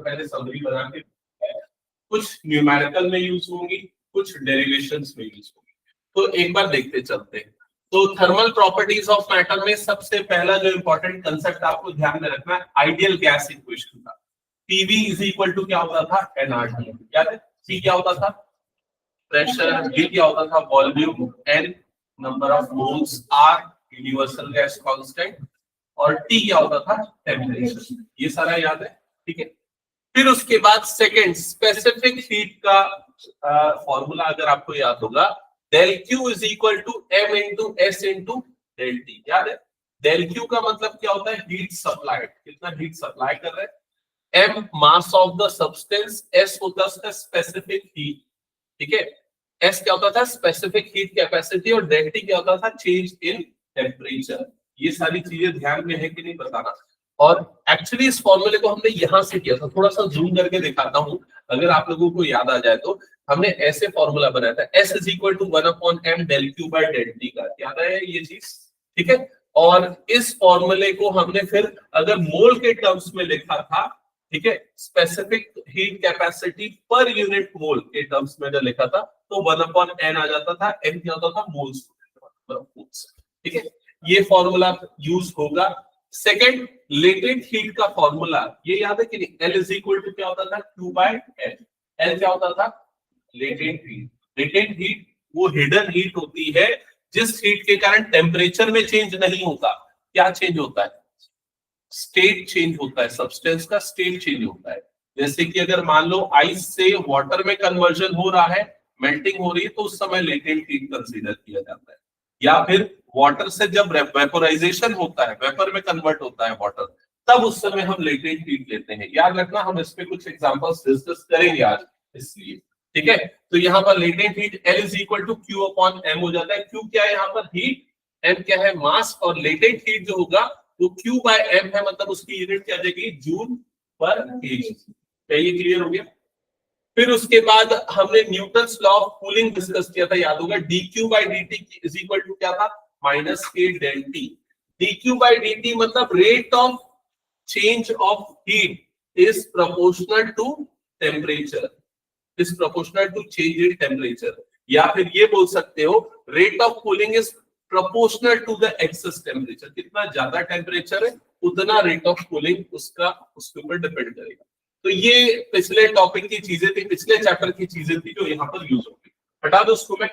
पहले समरी बना के, कुछ न्यूमेरिकल में यूज होंगी, कुछ डेरिवेशंस में यूज होंगी। तो एक बार देखते चलते हैं। तो थर्मल प्रॉपर्टीज ऑफ मैटर में सबसे पहला जो इंपॉर्टेंट कंसेप्ट आपको ध्यान में रखना है, आइडियल गैस इक्वेशन का। पीवी इज इक्वल टू क्या होता था, एनआरटी। याद है, पी क्या होता था, प्रेशर, वी क्या होता था, volume, N number of moles, R universal gas constant, और टी क्या होता था, टेम्परेचर। ये सारा याद है, ठीक है। फिर उसके बाद सेकंड, स्पेसिफिक हीट का फॉर्मूला अगर आपको याद होगा, del Q is equal to M into S into del T. याद है, डेल क्यू का मतलब क्या होता है, हीट सप्लाइड, कितना हीट सप्लाई कर रहे हैं। M mass of the substance, S होता है स्पेसिफिक हीट, ठीक है। एस क्या होता था, स्पेसिफिक हीट कैपेसिटी, और डेल टी क्या होता था, चेंज इन टेम्परेचर। ये सारी चीजें ध्यान में है कि नहीं बताना। और एक्चुअली इस फॉर्मूले को हमने यहां से किया था, थोड़ा सा जूम करके दिखाता हूं अगर आप लोगों को याद आ जाए तो। हमने ऐसे फॉर्मूला बनाया था, S is equal to 1/m del Q by del T का, याद है ये चीज, ठीक है। और इस फॉर्मूले को हमने फिर अगर मोल के टर्म्स में लिखा था, ठीक है, specific heat capacity per unit mole के टर्म्स में अगर लिखा था तो 1/n आ जाता था। n क्या होता था, मोल्स, ठीक है। ये फॉर्मूला यूज होगा। सेकंड, लेटेंट हीट का फॉर्मूला ये याद है कि नहीं, L इज इक्वल टू क्या होता था, Q बाय L। L क्या होता था, लेटेंट हीट। लेटेंट हीट वो हिडन हीट होती है जिस हीट के कारण टेम्परेचर में चेंज नहीं होता। क्या चेंज होता है, स्टेट चेंज होता है, सब्सटेंस का स्टेट चेंज होता है। जैसे कि अगर मान लो आइस से वाटर में कन्वर्जन हो रहा है, मेल्टिंग हो रही है, तो उस समय लेटेंट हीट कंसीडर किया जाता है। या फिर वाटर से जब वेपोराइजेशन होता है, वेपर में कन्वर्ट होता है वाटर, तब उस समय हम लेटेंट हीट लेते हैं। याद रखना, हम इस पे कुछ एग्जांपल्स डिस्कस करेंगे आज, इसलिए, ठीक है। तो यहाँ पर latent heat L is equal to Q upon M हो जाता है। Q क्या है यहाँ पर, हीट, M क्या है, मास, और लेटेंट हीट जो होगा वो Q बाय M है, मतलब उसकी यूनिट क्या आ जाएगी, जूल पर केजी। क्या ये क्लियर हो गया। फिर उसके बाद हमने Newton's law of cooling discuss किया था, याद होगा, dq by dt is equal to क्या था, minus k del T. dq by dt मतलब rate of change of heat is proportional to temperature, is proportional to change in temperature. या फिर ये बोल सकते हो, rate of cooling is proportional to the excess temperature. कितना ज्यादा temperature है उतना रेट ऑफ कूलिंग उसका उसके ऊपर डिपेंड करेगा। तो ये पिछले टॉपिक की चीजें थी, पिछले चैप्टर की चीजें थी जो यहाँ पर यूज होगी, हटा दो उसको मैं।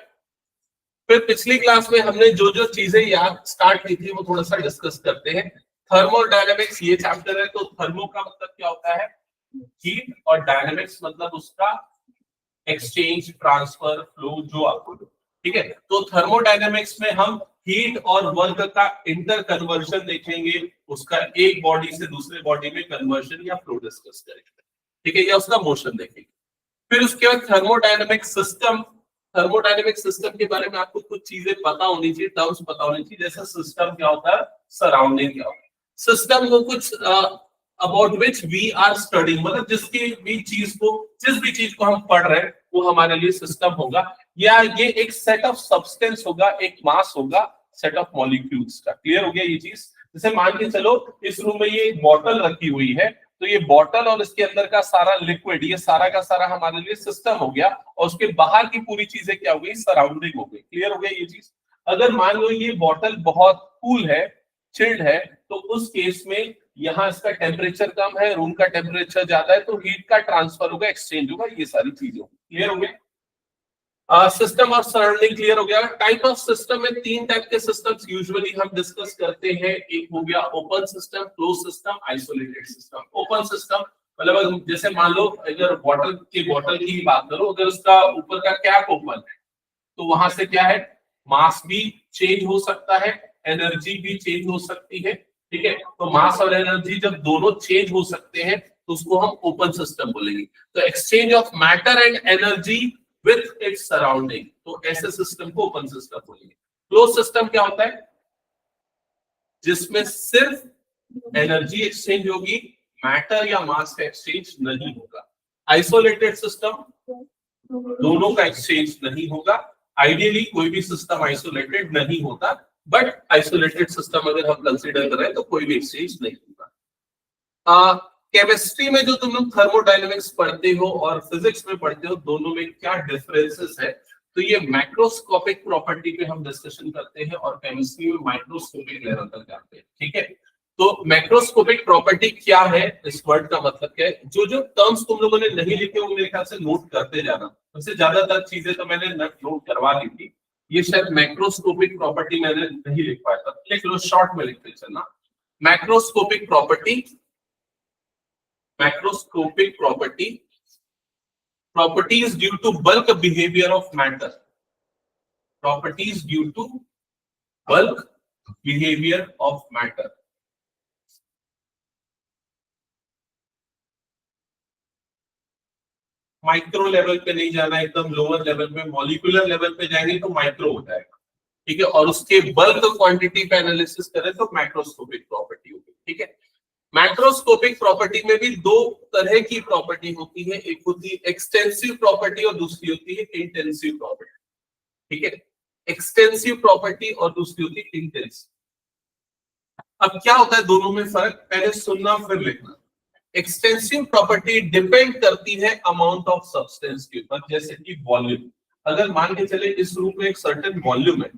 फिर पिछली क्लास में हमने जो जो चीजें याद स्टार्ट की थी वो थोड़ा सा डिस्कस करते हैं। थर्मोडायनेमिक्स ये चैप्टर है, तो थर्मो का मतलब क्या होता है, हीट, और डायनेमिक्स मतलब उसका एक्सचेंज, ट्रांसफर, फ्लो, जो आपको, ठीक है। तो थर्मोडायनेमिक्स में हम हीट और वर्क का इंटर कन्वर्जन देखेंगे, उसका एक बॉडी से दूसरे बॉडी में कन्वर्जन या फ्लो डिस्कस करेंगे, ठीक है, या उसका मोशन देखेंगे। फिर उसके बाद थर्मोडायनेमिक सिस्टम, थर्मोडायनेमिक सिस्टम के बारे में आपको कुछ चीजें पता होनी चाहिए, टर्म्स पता होनी चाहिए। जैसे सिस्टम क्या होता है, सराउंडिंग क्या होता है। सिस्टम वो कुछ about which we are studying, मतलब जिस भी चीज को हम पढ़ रहे हैं वो हमारे लिए सिस्टम होगा। या ये एक सेट ऑफ सब्सटेंस होगा, एक मास होगा, सेट ऑफ मॉलिक्यूल्स का। क्लियर हो गया ये चीज। जैसे मान के चलो इस रूम में ये एक बॉटल रखी हुई है, तो ये बॉटल और इसके अंदर का सारा लिक्विड, ये सारा का सारा हमारे लिए सिस्टम हो गया, और उसके बाहर की पूरी चीजें क्या हो गई, सराउंडिंग हो गई। क्लियर हो गया ये चीज। अगर मान लो ये बॉटल बहुत कूल है, चिल्ड है, तो उस केस में यहाँ इसका टेम्परेचर कम है, रूम का टेम्परेचर ज्यादा है, तो हीट का ट्रांसफर होगा, एक्सचेंज होगा, ये सारी चीजें। क्लियर हो गया। सिस्टम और सराउंडिंग क्लियर हो गया। टाइप ऑफ सिस्टम में तीन टाइप के सिस्टम्स यूजुअली हम डिस्कस करते हैं। एक हो गया open system, close system, isolated system. Open system मतलब जैसे मान लो अगर बॉटल की बात करो, अगर उसका ऊपर का कैप ओपन है तो वहां से क्या है, मास भी चेंज हो सकता है, एनर्जी भी चेंज हो सकती है, ठीक है। तो मास और एनर्जी जब दोनों चेंज हो सकते हैं तो उसको हम ओपन सिस्टम बोलेंगे। तो exchange of matter and energy with its surrounding, तो ऐसे सिस्टम को ओपन सिस्टम बोलेंगे। क्लोज सिस्टम क्या होता है, जिसमें सिर्फ एनर्जी एक्सचेंज होगी, मैटर या मास का एक्सचेंज नहीं होगा। आइसोलेटेड सिस्टम, दोनों का एक्सचेंज नहीं होगा। आइडियली कोई भी सिस्टम आइसोलेटेड नहीं होता, बट आइसोलेटेड सिस्टम अगर हम कंसीडर कर रहे हैं तो कोई भी एक्सचेंज नहीं होगा। केमिस्ट्री में जो तुम लोग थर्मोडायनेमिक्स पढ़ते हो और फिजिक्स में पढ़ते हो, दोनों में क्या डिफरेंसेस है, तो ये मैक्रोस्कोपिक प्रॉपर्टी पे हम डिस्कशन करते हैं और केमिस्ट्री में माइक्रोस्कोपिक लेवल तक जाते हैं, ठीक है। तो मैक्रोस्कोपिक प्रॉपर्टी क्या है, इस वर्ड का मतलब क्या है, जो जो टर्म्स तुम लोगों ने नहीं लिखे वो मेरे ख्याल से नोट करते जाना, उससे ज्यादातर चीजें तो मैंने नोट करवा दी थी। ये शायद मैक्रोस्कोपिक प्रॉपर्टी मैंने नहीं लिख पाया था, लिख लो, शॉर्ट में लिखते चलना। Macroscopic property, macroscopic property, properties due to bulk behavior of matter, properties due to bulk behavior of matter। Micro level पे नहीं जाना, एकदम लोअर लेवल पे, मॉलिक्यूलर लेवल पे जाएंगे तो माइक्रो हो जाएगा, ठीक है। और उसके बल्क क्वांटिटी पे एनालिसिस करें तो मैक्रोस्कोपिक प्रॉपर्टी होगी, ठीक है। मैक्रोस्कोपिक प्रॉपर्टी में भी दो तरह की प्रॉपर्टी होती है, एक होती है एक्सटेंसिव प्रॉपर्टी और दूसरी होती है इंटेंसिव प्रॉपर्टी, ठीक है। एक्सटेंसिव प्रॉपर्टी और दूसरी होती है इंटेंसिव। अब क्या होता है दोनों में फर्क, पहले सुनना फिर लिखना। एक्सटेंसिव प्रॉपर्टी डिपेंड करती है अमाउंट ऑफ सब्सटेंस के ऊपर, जैसे कि वॉल्यूम। अगर मान के चले इस रूम में एक सर्टेन वॉल्यूम है,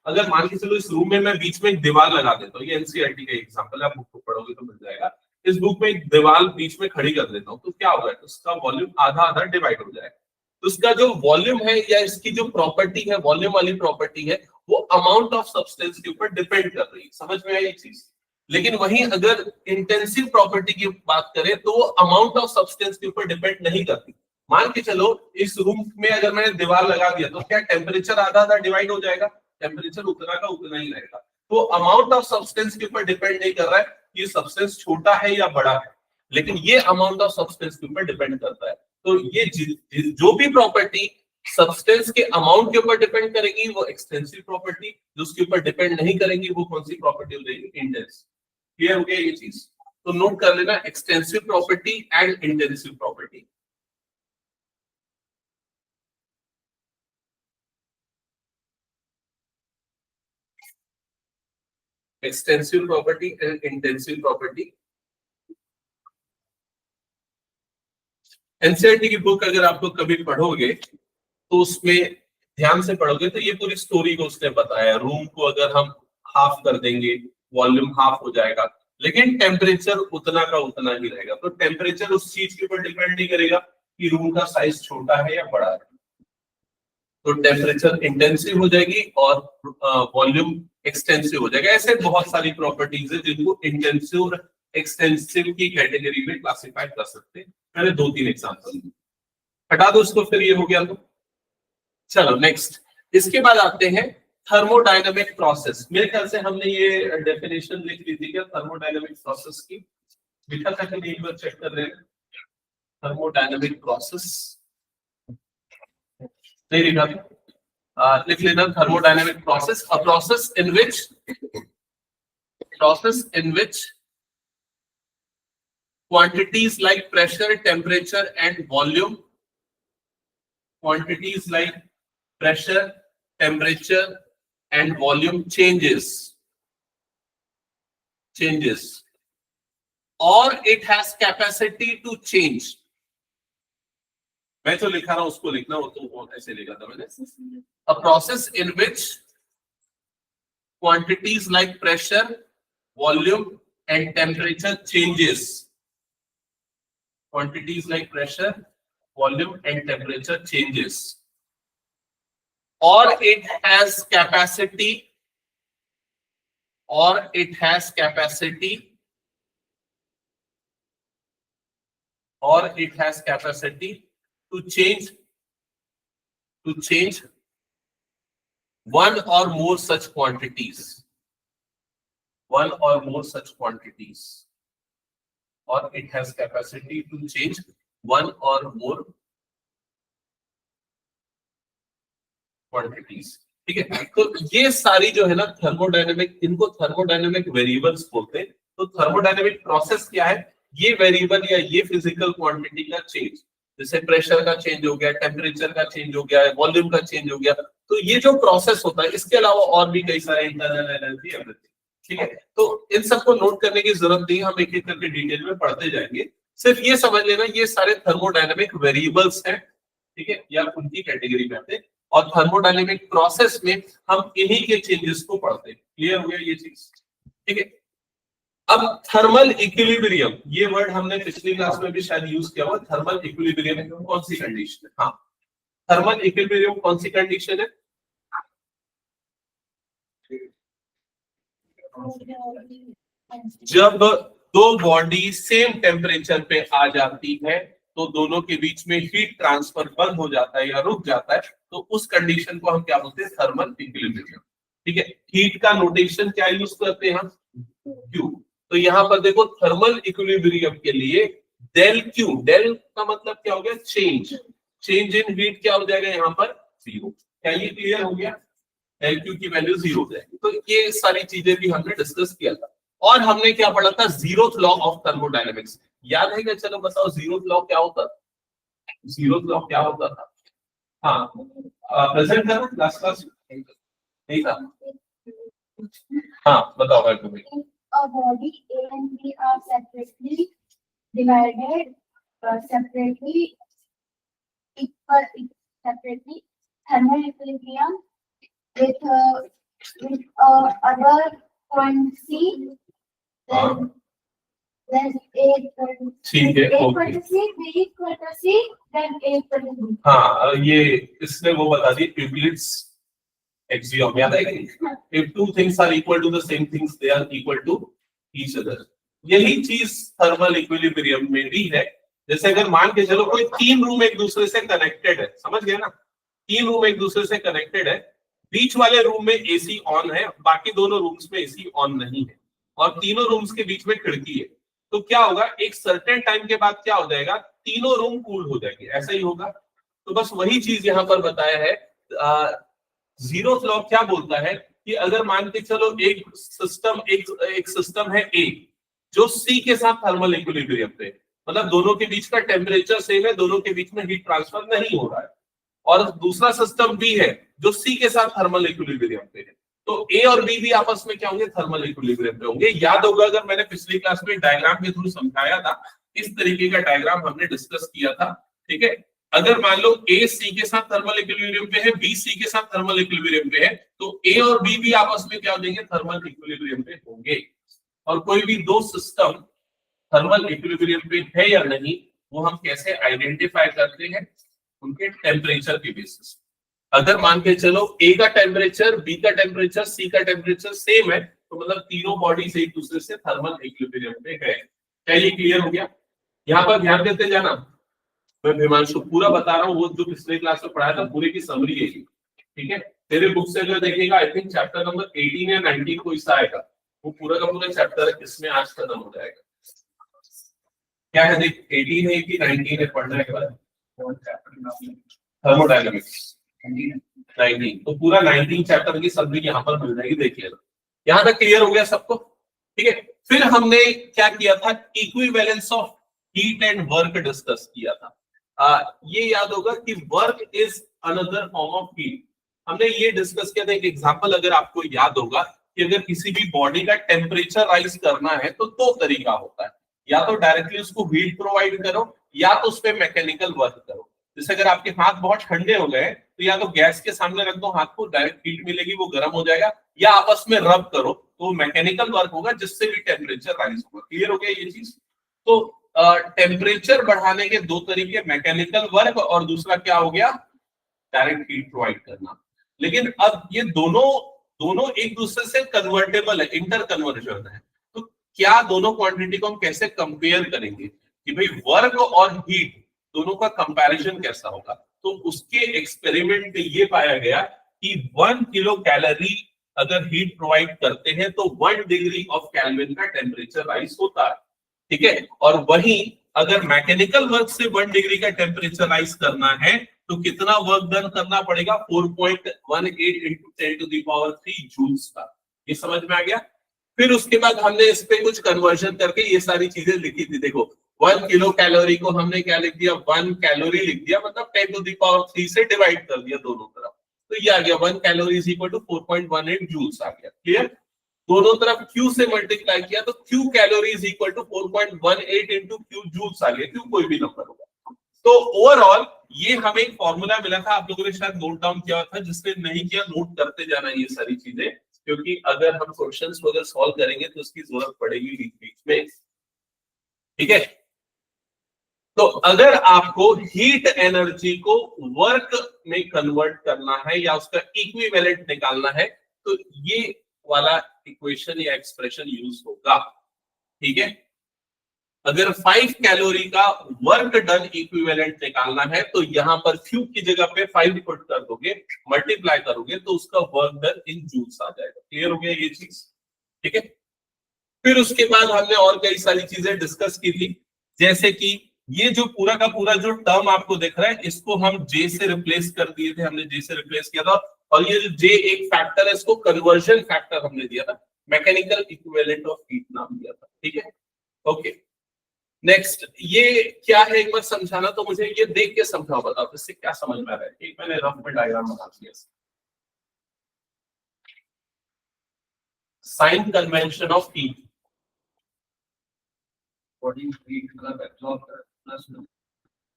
अगर मान के चलो इस रूम में मैं बीच में एक दीवार लगा देता हूँ, ये एनसीईआरटी का एग्जांपल है, आप बुक को पढ़ोगे तो मिल जाएगा। इस बुक में एक दीवार बीच में खड़ी कर देता हूँ तो क्या होगा, उसका वॉल्यूम आधा आधा डिवाइड हो जाएगा। तो उसका जो वॉल्यूम है या इसकी जो प्रॉपर्टी है, वॉल्यूम वाली प्रॉपर्टी है, वो अमाउंट ऑफ सब्सटेंस के ऊपर डिपेंड कर रही है। समझ में आई ये चीज? लेकिन वहीं अगर इंटेंसिव प्रॉपर्टी की बात करें तो वो अमाउंट ऑफ सब्सटेंस के ऊपर डिपेंड नहीं करती। मान के चलो इस रूम में अगर मैंने दीवार लगा दिया तो क्या टेम्परेचर आधा आधा डिवाइड हो जाएगा? टेम्परेचर उतना का उतना ही रहेगा। तो अमाउंट ऑफ सब्सटेंस के ऊपर डिपेंड नहीं कर रहा है ये सब्सटेंस छोटा है या बड़ा है, लेकिन ये अमाउंट ऑफ सब्सटेंस के ऊपर डिपेंड करता है। तो ये जो भी प्रॉपर्टी सब्सटेंस के अमाउंट के ऊपर डिपेंड करेगी वो एक्सटेंसिव प्रॉपर्टी, जो उसके ऊपर डिपेंड नहीं करेगी वो कौन सी प्रॉपर्टी हो जाएगी? इंटेंसिव। क्लियर हो गया ये चीज? तो नोट कर लेना, extensive property and intensive property. Extensive property and intensive property. NCERT की बुक अगर आप लोग कभी पढ़ोगे तो उसमें ध्यान से पढ़ोगे तो ये पूरी स्टोरी को उसने बताया। रूम को अगर हम हाफ कर देंगे वॉल्यूम हाफ हो जाएगा, लेकिन टेम्परेचर उतना का उतना ही रहेगा। तो टेम्परेचर उस चीज के ऊपर डिपेंड नहीं करेगा कि रूम का साइज छोटा है या बड़ा है। तो टेम्परेचर इंटेंसिव हो जाएगी और वॉल्यूम एक्सटेंसिव हो जाएगा। ऐसे बहुत सारी प्रॉपर्टीज है जिनको इंटेंसिव और एक्सटेंसिव की कैटेगरी में क्लासिफाई कर सकते हैं। मैंने 2-3 एग्जांपल हटा दो उसको, फिर ये हो गया। तो चलो नेक्स्ट, इसके बाद आते हैं थर्मोडायनामिक प्रोसेस। मेरे ख्याल से हमने ये डेफिनेशन लिख ली थी क्या थर्मोडायनामिक प्रोसेस की? लिखा था कि एक बार चेक कर रहे हैं। थर्मोडायनामिक प्रोसेस नहीं लिखा था, लिख लेना thermodynamic process, a process in which quantities like pressure, temperature and volume, quantities like pressure, temperature and volume changes or it has capacity to change। मैं जो लिखा रहा हूं उसको लिखना, वो तो ऐसे लिखा था मैंने। A process in which quantities like pressure, volume and temperature changes, quantities like pressure, volume and temperature changes, or it has capacity to change one or more such quantities, or it has capacity to change one or more quantities। ठीक है, तो ये सारी जो है ना thermodynamic, इनको thermodynamic variables बोलते हैं। तो थर्मोडायनेमिक प्रोसेस क्या है? ये वेरिएबल या ये फिजिकल क्वांटिटी का चेंज, जैसे प्रेशर का चेंज हो गया, टेम्परेचर का चेंज हो गया, वॉल्यूम का चेंज हो गया, तो ये जो प्रोसेस होता है, इसके अलावा और भी कई सारे इंटरनल एनर्जी, एवरीथिंग। ठीक है, तो इन सबको नोट करने की जरूरत नहीं, हम एक एक करके डिटेल में पढ़ते जाएंगे। सिर्फ ये समझ लेना ये सारे थर्मोडायनेमिक वेरिएबल्स हैं, ठीक है, या उनकी कैटेगरी में आते हैं और थर्मोडायनेमिक प्रोसेस में हम इन्हीं के चेंजेस को पढ़ते हैं। क्लियर हो गया ये चीज, ठीक है। अब थर्मल इक्विलिब्रियम, ये वर्ड हमने पिछली क्लास में भी शायद यूज किया हुआ। थर्मल इक्विलिब्रियम कौन सी कंडीशन है? हाँ, थर्मल इक्विलिब्रियम कौन सी कंडीशन है? जब दो बॉडी सेम टेम्परेचर पे आ जाती है तो दोनों के बीच में हीट ट्रांसफर बंद हो जाता है या रुक जाता है, तो उस कंडीशन को हम क्या बोलते हैं? थर्मल इक्विलिब्रियम, ठीक है। हीट का नोटेशन क्या यूज करते हैं हम? क्यू। तो यहाँ पर देखो थर्मल इक्विलिब्रियम के लिए डेल क्यू, डेल का मतलब क्या हो गया? चेंज, चेंज इन हीट क्या हो जाएगा यहाँ पर? जीरो। क्या ये क्लियर हो गया? डेल क्यू की वैल्यू जीरो हो जाएगी। तो ये सारी चीजें भी हमने डिस्कस किया था। और हमने क्या पढ़ा था? जीरोथ लॉ ऑफ थर्मोडायनेमिक्स, याद है क्या? चलो बताओ जीरोथ लॉ क्या होता था? जीरोथ लॉ क्या होता था? हाँ, प्रेजेंट था ना लास्ट क्लास? नहीं था? हाँ बताओ भाई तुम्हें। A body A and B are separately divided, separately thermal equilibrium with other point C, then A equal to C, ठीक है, A equal to C, B equal to C, then A equal to B. हाँ, ये इसने वो बता दी Euclid's axiom, याद है कि if two things are equal to the same things they are equal to each other। यही चीज थर्मल इक्विलिब्रियम में भी है। जैसे अगर मान के चलो कोई तीन रूम एक दूसरे से कनेक्टेड है, समझ गए ना? तीन रूम एक दूसरे से कनेक्टेड है, बीच वाले रूम में एसी ऑन है, बाकी दोनों रूम्स में एसी ऑन नहीं है, और तीनों रूम्स के बीच में खिड़की है, तो क्या होगा? एक सर्टेन टाइम के बाद क्या हो जाएगा? तीनों रूम कूल हो जाएंगे, ऐसा ही होगा। तो बस वही चीज यहाँ पर बताया है। जीरोथ लॉ क्या बोलता है कि अगर मान के चलो एक सिस्टम है ए जो सी के साथ थर्मल इक्विलिब्रियम पे, मतलब दोनों के बीच का टेम्परेचर सेम है, दोनों के बीच में हीट ट्रांसफर नहीं हो रहा है, और दूसरा सिस्टम बी है जो सी के साथ थर्मल इक्विलिब्रियम पे है, तो ए और बी भी आपस में क्या होंगे? थर्मल इक्विलिब्रियम पे होंगे। याद होगा अगर मैंने पिछली क्लास में डायग्राम के थ्रू समझाया था, इस तरीके का डायग्राम हमने डिस्कस किया था, ठीक है। अगर मान लो ए सी के साथ थर्मल इक्विलिब्रियम पे है, बी सी के साथ थर्मल इक्विलिब्रियम पे है, तो ए और बी भी आपस में क्या हो जाएंगे? थर्मल इक्विलिब्रियम पे होंगे। और कोई भी दो सिस्टम थर्मल इक्विलिब्रियम पे है या नहीं, वो हम कैसे आइडेंटिफाई करते हैं? उनके टेम्परेचर के बेसिस। अगर मान के चलो ए का टेम्परेचर, बी का टेम्परेचर, सी का टेम्परेचर सेम है, तो मतलब तीनों बॉडीज एक दूसरे से थर्मल इक्विलिब्रियम पे है। क्या ये क्लियर हो गया? यहाँ पर ध्यान देते जाना, मैं हिमांशु पूरा बता रहा हूँ, वो जो पिछले क्लास में पढ़ाया था पूरे की समरी है, ठीक है। तेरे बुक से अगर देखेगा आई थिंक चैप्टर नंबर 18 या 19 कोई सा आएगा, वो पूरा का पूरा चैप्टर इसमें आज खत्म हो जाएगा। क्या है देख, 18 है कि 19 है पढ़ने के बाद? थर्मोडायनेमिक्स 19, तो पूरा 19 चैप्टर की समरी यहाँ पर मिल जाएगी, देख लेना। यहाँ तक क्लियर हो गया सबको? ठीक है। फिर हमने क्या किया था? Equivalence of heat and work discuss किया था। ये याद होगा कि work is another form of heat. हमने ये डिस्कस किया था, एक एग्जांपल अगर आपको याद होगा कि अगर किसी भी बॉडी का टेम्परेचर राइज करना है तो दो तरीका होता है, या तो डायरेक्टली उसको हीट प्रोवाइड करो या तो उस पर मैकेनिकल वर्क करो। जैसे अगर आपके हाथ बहुत ठंडे हो गए तो या तो गैस के सामने रख दो हाथ को, डायरेक्ट हीट मिलेगी, वो गर्म हो जाएगा, या आपस में रब करो तो मैकेनिकल वर्क होगा जिससे भी टेम्परेचर राइज होगा। क्लियर हो गया ये चीज? तो टेम्परेचर बढ़ाने के दो तरीके, मैकेनिकल वर्क और दूसरा क्या हो गया? डायरेक्ट हीट प्रोवाइड करना। लेकिन अब ये दोनों एक दूसरे से कन्वर्टेबल है, इंटर कन्वर्जन है, तो क्या दोनों क्वांटिटी को हम कैसे कंपेयर करेंगे कि भाई वर्क और हीट दोनों का कंपैरिजन कैसा होगा? तो उसके एक्सपेरिमेंट में ये पाया गया कि 1 किलो कैलोरी अगर हीट प्रोवाइड करते हैं तो 1 डिग्री ऑफ केल्विन का टेम्परेचर राइज होता है, ठीक है। और वहीं अगर मैकेनिकल वर्क से 1 डिग्री का टेम्परेचर राइज करना है तो कितना वर्क डन करना पड़ेगा? 4.18 into 10 to the power 3 joules का। ये समझ में आ गया? फिर उसके बाद हमने इस पे कुछ कन्वर्जन करके ये सारी चीजें लिखी थी। देखो 1 किलो कैलोरी को हमने क्या लिख दिया? 1 कैलोरी लिख दिया, मतलब 10 to the power 3 से डिवाइड कर दिया दोनों तरफ, तो ये आ गया 1 calorie is equal to 4.18 joules आ गया। क्लियर? दोनों तरफ Q से मल्टीप्लाई किया तो Q calorie is equal to 4.18 into Q joules आ गया, Q कोई भी नंबर होगा। तो ओवरऑल ये हमें एक फॉर्मूला मिला था, आप लोगों ने शायद नोट डाउन किया था, जिसने नहीं किया नोट करते जाना ये सारी चीजें, क्योंकि अगर हम क्वेश्चंस को अगर सॉल्व करेंगे तो उसकी जरूरत पड़ेगी बीच बीच में, ठीक है। तो अगर आपको हीट एनर्जी को वर्क में कन्वर्ट करना है या उसका इक्विवेलेंट निकालना है तो ये वाला इक्वेशन या एक्सप्रेशन यूज होगा, ठीक है। अगर 5 कैलोरी का वर्क डन इक्विवेलेंट निकालना है तो यहां पर Q की जगह पे 5 पुट कर दोगे, मल्टीप्लाई करोगे तो उसका वर्क डन इन जूल्स आ जाएगा। क्लियर हो गया ये चीज, ठीक है। फिर उसके बाद हमने और कई सारी चीजें डिस्कस की थी, जैसे कि ये जो पूरा का पूरा जो टर्म आपको दिख रहा है इसको हम J से रिप्लेस कर दिए थे, हमने J से रिप्लेस किया था, और ये जो J एक फैक्टर है इसको कन्वर्जन फैक्टर हमने दिया था, मैकेनिकल इक्विवेलेंट ऑफ हीट नाम दिया था, ठीक है। ओके, नेक्स्ट ये क्या है एक बार समझाना, तो मुझे ये देख के समझाओ, बताओ इससे क्या समझ में आ रहा है। एक मैंने रफ में डायग्राम बना दिया, sign convention of heat,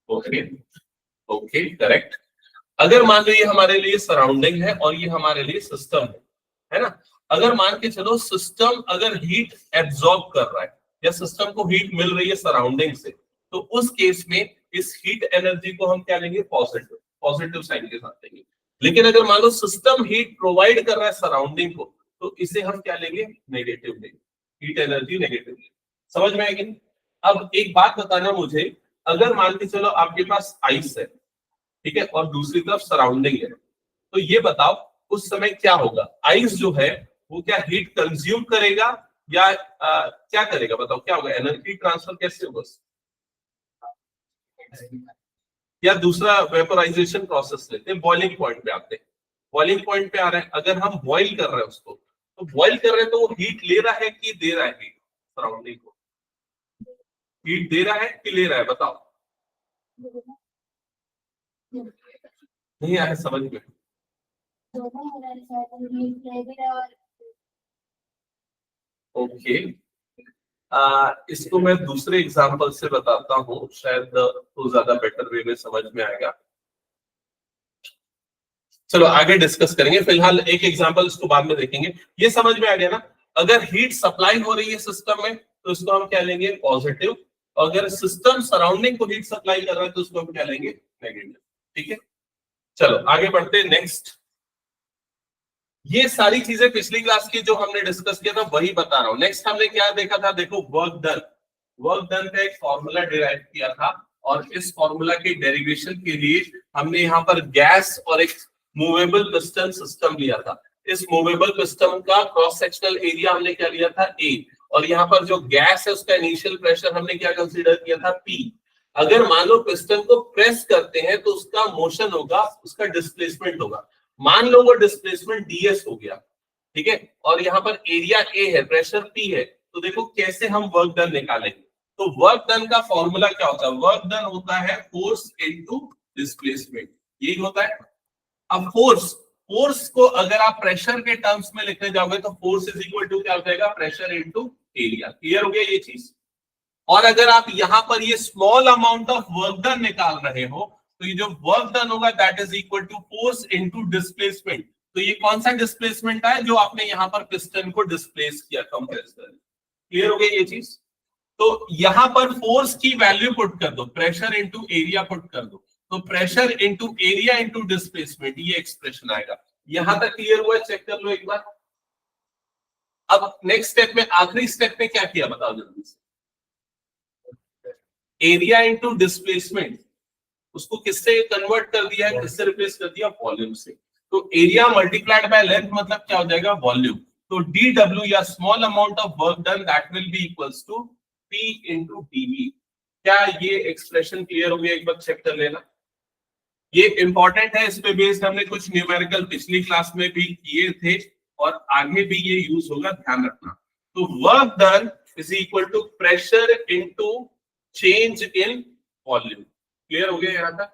okay okay correct. अगर मान लो ये हमारे लिए सराउंडिंग है और ये हमारे लिए सिस्टम है ना। अगर मान के चलो सिस्टम अगर हीट एब्जॉर्ब कर रहा है या सिस्टम को हीट मिल रही है सराउंडिंग से, तो उस केस में इस हीट एनर्जी को हम क्या लेंगे, पॉजिटिव, पॉजिटिव साइन के साथ लेंगे। लेकिन अगर मान लो सिस्टम हीट प्रोवाइड कर रहा है सराउंडिंग को, तो इसे हम क्या लेंगे, नेगेटिव लेंगे, हीट एनर्जी नेगेटिव लेंगे। समझ में आएगी। अब एक बात बताना मुझे, अगर मान के चलो आपके पास आइस है, ठीक है, और दूसरी तरफ सराउंडिंग है, तो ये बताओ उस समय क्या होगा। आइस जो है वो क्या हीट कंज्यूम करेगा या क्या करेगा, बताओ क्या होगा, एनर्जी ट्रांसफर कैसे होगा, या दूसरा वेपोराइजेशन प्रोसेस लेते हैं, बॉइलिंग पॉइंट पे आते हैं। बॉइलिंग पॉइंट पे आ रहे हैं, अगर हम बॉइल कर रहे हैं उसको, तो बॉइल कर रहे हैं तो वो हीट ले रहा है कि दे रहा है, हीट सराउंडिंग को हीट दे रहा है कि ले रहा है, बताओ। नहीं आया समझ में। ओके, इसको मैं दूसरे एग्जांपल से बताता हूँ, शायद तो ज्यादा बेटर वे में समझ में आएगा। चलो आगे डिस्कस करेंगे, फिलहाल एक एग्जांपल इसको बाद में देखेंगे। ये समझ में आ गया ना, अगर हीट सप्लाई हो रही है सिस्टम में तो इसको हम क्या लेंगे, पॉजिटिव, अगर सिस्टम सराउंडिंग को हीट सप्लाई कर रहा है तो उसको हम क्या लेंगे, नेगेटिव, ठीक है। चलो आगे बढ़ते हैं, नेक्स्ट। ये सारी चीजें पिछली क्लास की जो हमने डिस्कस किया था वही बता रहा हूं। नेक्स्ट हमने क्या देखा था, देखो वर्क डन। वर्क डन का एक फॉर्मूला डिराइव किया था, और इस फॉर्मूला के डेरिवेशन के लिए हमने यहाँ पर गैस और एक मूवेबल पिस्टन सिस्टम लिया था। इस मूवेबल पिस्टन का क्रॉस सेक्शनल एरिया हमने क्या लिया था, A, और यहाँ पर जो गैस है उसका इनिशियल प्रेशर हमने क्या कंसीडर किया था, P। अगर मान लो पिस्टन को प्रेस करते हैं तो उसका मोशन होगा, उसका डिस्प्लेसमेंट होगा। मान लो वो डिस्प्लेसमेंट ds हो गया, ठीक है, और यहाँ पर एरिया A है, प्रेशर P है, तो देखो कैसे हम वर्क डन निकालेंगे। तो वर्क डन का फॉर्मूला क्या होता है, वर्क डन होता है फोर्स इनटू डिस्प्लेसमेंट, यही होता है। अब फोर्स को अगर आप प्रेशर के टर्म्स में लिखने जाओगे तो फोर्स इज इक्वल टू क्या हो जाएगा, प्रेशर इनटू एरिया। क्लियर हो गया ये चीज। और अगर आप यहां पर ये small amount of work done निकाल रहे हो तो ये जो वर्क डन होगा that is equal to force into displacement. तो ये कौन सा डिस्प्लेसमेंट है, जो आपने यहां पर पिस्टन को डिस्प्लेस किया, कंप्रेस कर। क्लियर हो गया ये चीज। तो यहां पर फोर्स की वैल्यू पुट कर दो, प्रेशर इनटू एरिया पुट कर दो, तो pressure into area into displacement, ये एक्सप्रेशन आएगा। यहां तक क्लियर हुआ, चेक कर लो एक बार। अब नेक्स्ट स्टेप में, आखिरी स्टेप में क्या किया बताओ जल्दी से, एरिया इनटू डिस्प्लेसमेंट, उसको किससे कन्वर्ट कर दिया है, किससे रिप्लेस कर दिया, वॉल्यूम से। तो एरिया मल्टीप्लाइड बाय लेंथ मतलब क्या हो जाएगा, वॉल्यूम। तो dw या small amount of work done that will be equals to P into dV। क्या ये एक्सप्रेशन क्लियर हो गया, एक बार चेक कर लेना। ये इंपॉर्टेंट है, इस पे बेस्ड हमने कुछ न्यूमेरिकल पिछली क्लास में भी किए थे और आगे भी ये यूज होगा, ध्यान रखना। तो work done is equal to pressure into change in volume. Clear हो गया यहाँ तक।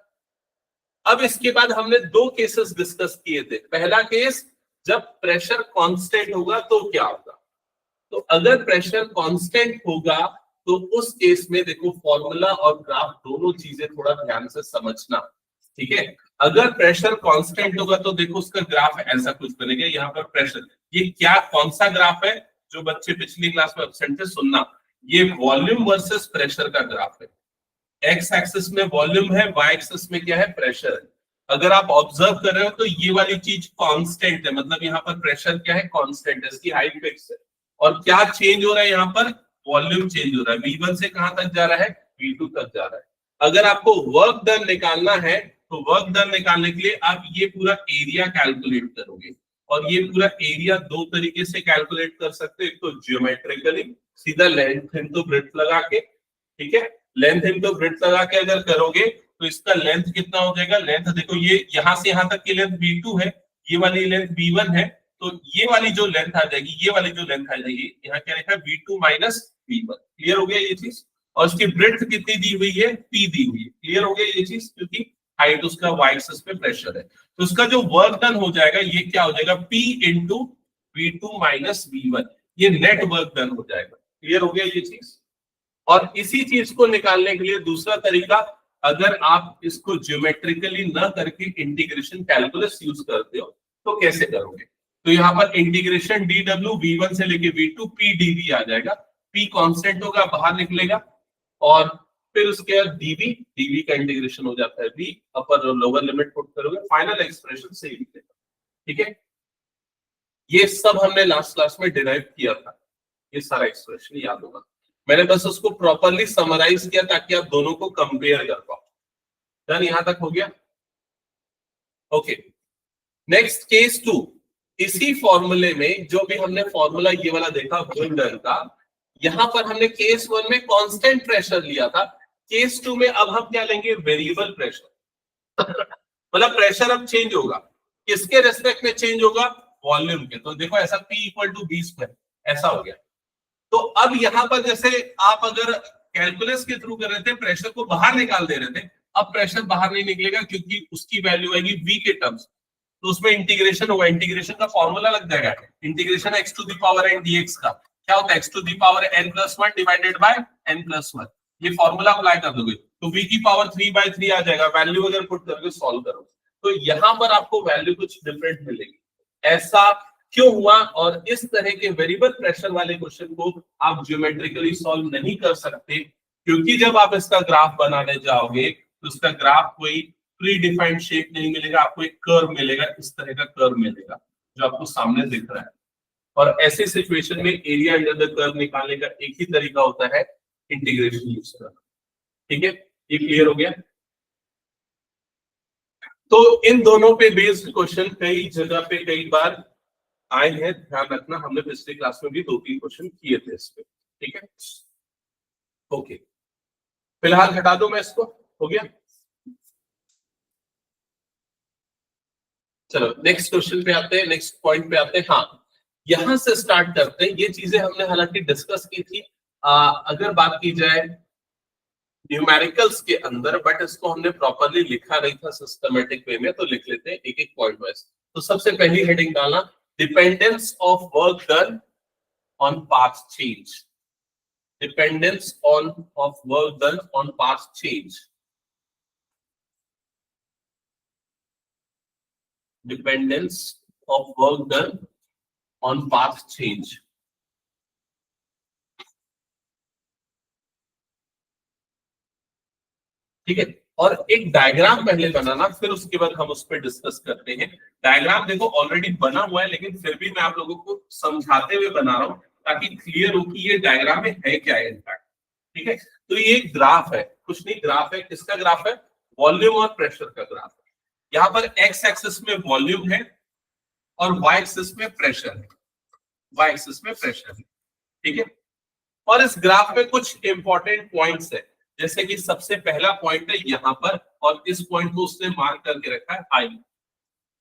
अब इसके बाद हमने दो केसेस डिस्कस किए थे। पहला केस, जब प्रेशर कांस्टेंट होगा तो क्या होगा, तो अगर प्रेशर कांस्टेंट होगा तो उस केस में देखो फॉर्मूला और ग्राफ दोनों चीजें थोड़ा ध्यान से समझना, ठीक है। अगर प्रेशर कांस्टेंट होगा तो देखो उसका ग्राफ ऐसा कुछ बनेगा, यहाँ पर प्रेशर, ये क्या कौन सा ग्राफ है, जो बच्चे पिछली क्लास में एब्सेंट थे सुनना, ये वॉल्यूम वर्सेस प्रेशर का ग्राफ है। एक्स एक्सिस में वॉल्यूम है, वाई एक्सिस में क्या है, प्रेशर है। अगर आप ऑब्जर्व कर रहे हो तो ये वाली चीज कांस्टेंट है, मतलब यहाँ पर प्रेशर क्या है, कांस्टेंट है, इसकी हाइट फिक्स है। और क्या चेंज हो रहा है यहाँ पर, वॉल्यूम चेंज हो रहा है, V1 से कहां तक जा रहा है, V2 तक जा रहा है। अगर आपको वर्क डन निकालना है तो वर्क डन निकालने के लिए आप ये पूरा एरिया कैलकुलेट करोगे, और ये पूरा एरिया दो तरीके से कैलकुलेट कर सकते हो, एक तो जियोमेट्रिकली सीधा लेंथ इनटू ब्रेड्थ लगा के, ठीक है, लेंथ इनटू ब्रेड्थ लगा के अगर करोगे तो इसका लेंथ कितना हो जाएगा, लेंथ देखो ये यहां से यहां तक की लेंथ V2 है, ये वाली लेंथ V1 है, तो ये वाली जो लेंथ आ जाएगी, ये वाली जो लेंथ आ जाएगी, यहाँ क्या लिखा है, V2 माइनस V1। क्लियर हो गया ये चीज। और इसकी ब्रेड्थ कितनी दी हुई है, P दी हुई है। क्लियर हो गया ये चीज, क्योंकि हाइट उसका वाई एक्सिस पे प्रेशर है, तो उसका जो वर्क डन हो जाएगा ये क्या हो जाएगा, P into V2 minus V1, ये नेट वर्क डन हो जाएगा। क्लियर हो गया ये चीज। और इसी चीज को निकालने के लिए दूसरा तरीका, अगर आप इसको ज्योमेट्रिकली न करके इंटीग्रेशन कैलकुलस यूज करते हो तो कैसे करोगे, तो यहाँ पर इंटीग्रेशन dw V1 से लेके V2 P dv आ जाएगा, P कांस्टेंट होगा बाहर निकलेगा, और फिर उसके बाद dv का इंटीग्रेशन हो जाता है v अपर और लोअर लिमिट पुट करोगे, फाइनल एक्सप्रेशन सही निकलेगा। ठीक है, ये सब हमने लास्ट क्लास में डिराइव किया था, ये सारा एक्सप्रेशन याद होगा। मैंने बस उसको प्रॉपर्ली समराइज किया ताकि आप दोनों को कंपेयर कर पाओ। डन, यहां तक हो गया। Okay, next case 2। इसी फॉर्मूले में जो भी हमने फॉर्मूला ये वाला देखा वर्क डन का, यहां पर हमने केस 1 में कांस्टेंट प्रेशर लिया था, केस 2 में अब हम क्या लेंगे, वेरिएबल प्रेशर। मतलब प्रेशर अब चेंज होगा, किसके रेस्पेक्ट में चेंज होगा, वॉल्यूम के। तो देखो ऐसा P equal to V square ऐसा हो गया। तो अब यहाँ पर जैसे आप अगर कैलकुलस के थ्रू कर रहे थे, प्रेशर को बाहर निकाल दे रहे थे, अब प्रेशर बाहर नहीं निकलेगा क्योंकि उसकी वैल्यू आएगी V के टर्म्स, तो उसमें इंटीग्रेशन होगा, इंटीग्रेशन का फॉर्मूला लग जाएगा, integration x to the power n dx का क्या होता है, x to the power n+1 divided by n+1, ये फॉर्मूला अप्लाई कर दोगे तो v की पावर 3/3 आ जाएगा, वैल्यू अगर पुट करके सॉल्व करो तो यहाँ पर आपको वैल्यू कुछ डिफरेंट मिलेगी। ऐसा क्यों हुआ, और इस तरह के वेरिएबल प्रेशर वाले क्वेश्चन को आप ज्योमेट्रिकली सॉल्व नहीं कर सकते, क्योंकि जब आप इसका ग्राफ बनाने जाओगे तो उसका ग्राफ कोई प्री डिफाइंड शेप नहीं मिलेगा, आपको एक कर्व मिलेगा, इस तरह का कर्व मिलेगा जो आपको सामने दिख रहा है। और ऐसे सिचुएशन में एरिया अंडर द कर्व निकालने का एक ही तरीका होता है, इंटीग्रेशन यूज करना। ठीक है, ये क्लियर हो गया। तो इन दोनों पे बेस्ड क्वेश्चन कई जगह पे कई बार आए हैं, ध्यान रखना, हमने पिछले क्लास में भी 2-3 क्वेश्चन किए थे इस पे। ठीक है, ओके, फिलहाल हटा दो मैं इसको, हो गया। चलो नेक्स्ट क्वेश्चन पे आते हैं, नेक्स्ट पॉइंट पे आते हैं। हाँ, यहां से स्टार्ट करते हैं। ये चीजें हमने हालांकि डिस्कस की थी अगर बात की जाए न्यूमेरिकल्स के अंदर, बट इसको हमने प्रॉपर्ली लिखा नहीं था सिस्टमेटिक वे में, तो लिख लेते हैं एक एक पॉइंट वाइज। तो सबसे पहली हेडिंग डालना, dependence of work done on path change, dependence of work done on path change, dependence of work done on path change। ठीक है, और एक डायग्राम पहले बनाना, फिर उसके बाद हम उस पर डिस्कस करते हैं। डायग्राम देखो ऑलरेडी बना हुआ है, लेकिन फिर भी मैं आप लोगों को समझाते हुए बना रहा हूं ताकि क्लियर हो कि ये डायग्राम में है क्या है इनफैक्ट। ठीक है, तो ये ग्राफ है, कुछ नहीं, ग्राफ है, किसका ग्राफ है, वॉल्यूम और प्रेशर का ग्राफ है। यहाँ पर एक्स एक्सिस में वॉल्यूम है और वाई एक्सिस में प्रेशर है, वाई एक्सिस में प्रेशर है। ठीक है, और इस ग्राफ में कुछ इंपॉर्टेंट पॉइंट्स है, जैसे कि सबसे पहला पॉइंट है यहाँ पर, और इस पॉइंट को उसने मार्क करके रखा है आई,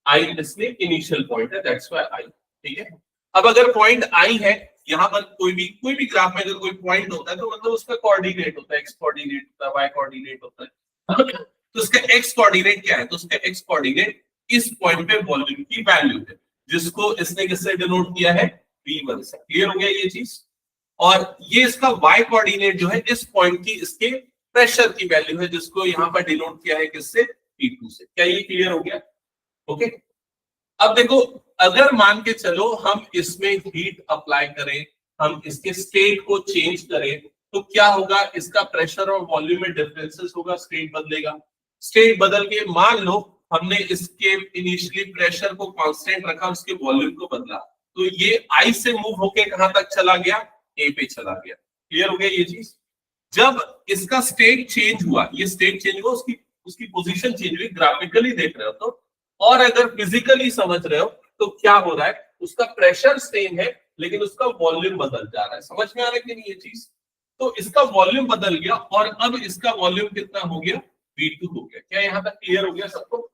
आई इसमें इनिशियल पॉइंट है, दैट्स व्हाई आई। ठीक है, अब अगर पॉइंट आई है, यहाँ पर कोई भी ग्राफ में अगर कोई पॉइंट होता है तो मतलब उसका कोऑर्डिनेट होता है, एक्स कोऑर्डिनेट होता है, वाई कोऑर्डिनेट होता है। तो उसका एक्स कोऑर्डिनेट क्या है, तो उसका एक्स कोऑर्डिनेट इस पॉइंट पे वॉल्यूम की वैल्यू है, जिसको इसने किससे डिनोट किया है, V1 से। क्लियर हो गया ये चीज? और ये इसका y कोऑर्डिनेट जो है इस पॉइंट की इसके प्रेशर की वैल्यू है, जिसको यहाँ पर डिनोट किया है किससे? P2 से। क्या ये क्लियर हो गया? ओके। अब देखो, अगर मान के चलो हम इसमें हीट अप्लाई करें, हम इसके स्टेट को चेंज करें, तो क्या होगा? इसका प्रेशर और वॉल्यूम में डिफरेंसेस होगा, स्टेट बदलेगा। स्टेट बदल के मान लो हमने इसके इनिशियली प्रेशर को कांस्टेंट रखा, उसके वॉल्यूम को बदला, तो ये आई से मूव होके कहां तक चला गया? ए पे चला गया। क्लियर हो गया ये चीज? जब इसका स्टेट चेंज हुआ, ये स्टेट चेंज हुआ, उसकी उसकी पोजीशन चेंज हुई, ग्राफिकली देख रहे हो तो, और अगर फिजिकली समझ रहे हो तो क्या हो रहा है? उसका प्रेशर सेम है लेकिन उसका वॉल्यूम बदल जा रहा है। समझ में आ रहा है कि नहीं ये चीज? तो इसका वॉल्यूम बदल गया और अब इसका वॉल्यूम कितना हो गया? V2 हो गया। क्या यहाँ तक क्लियर हो गया सबको?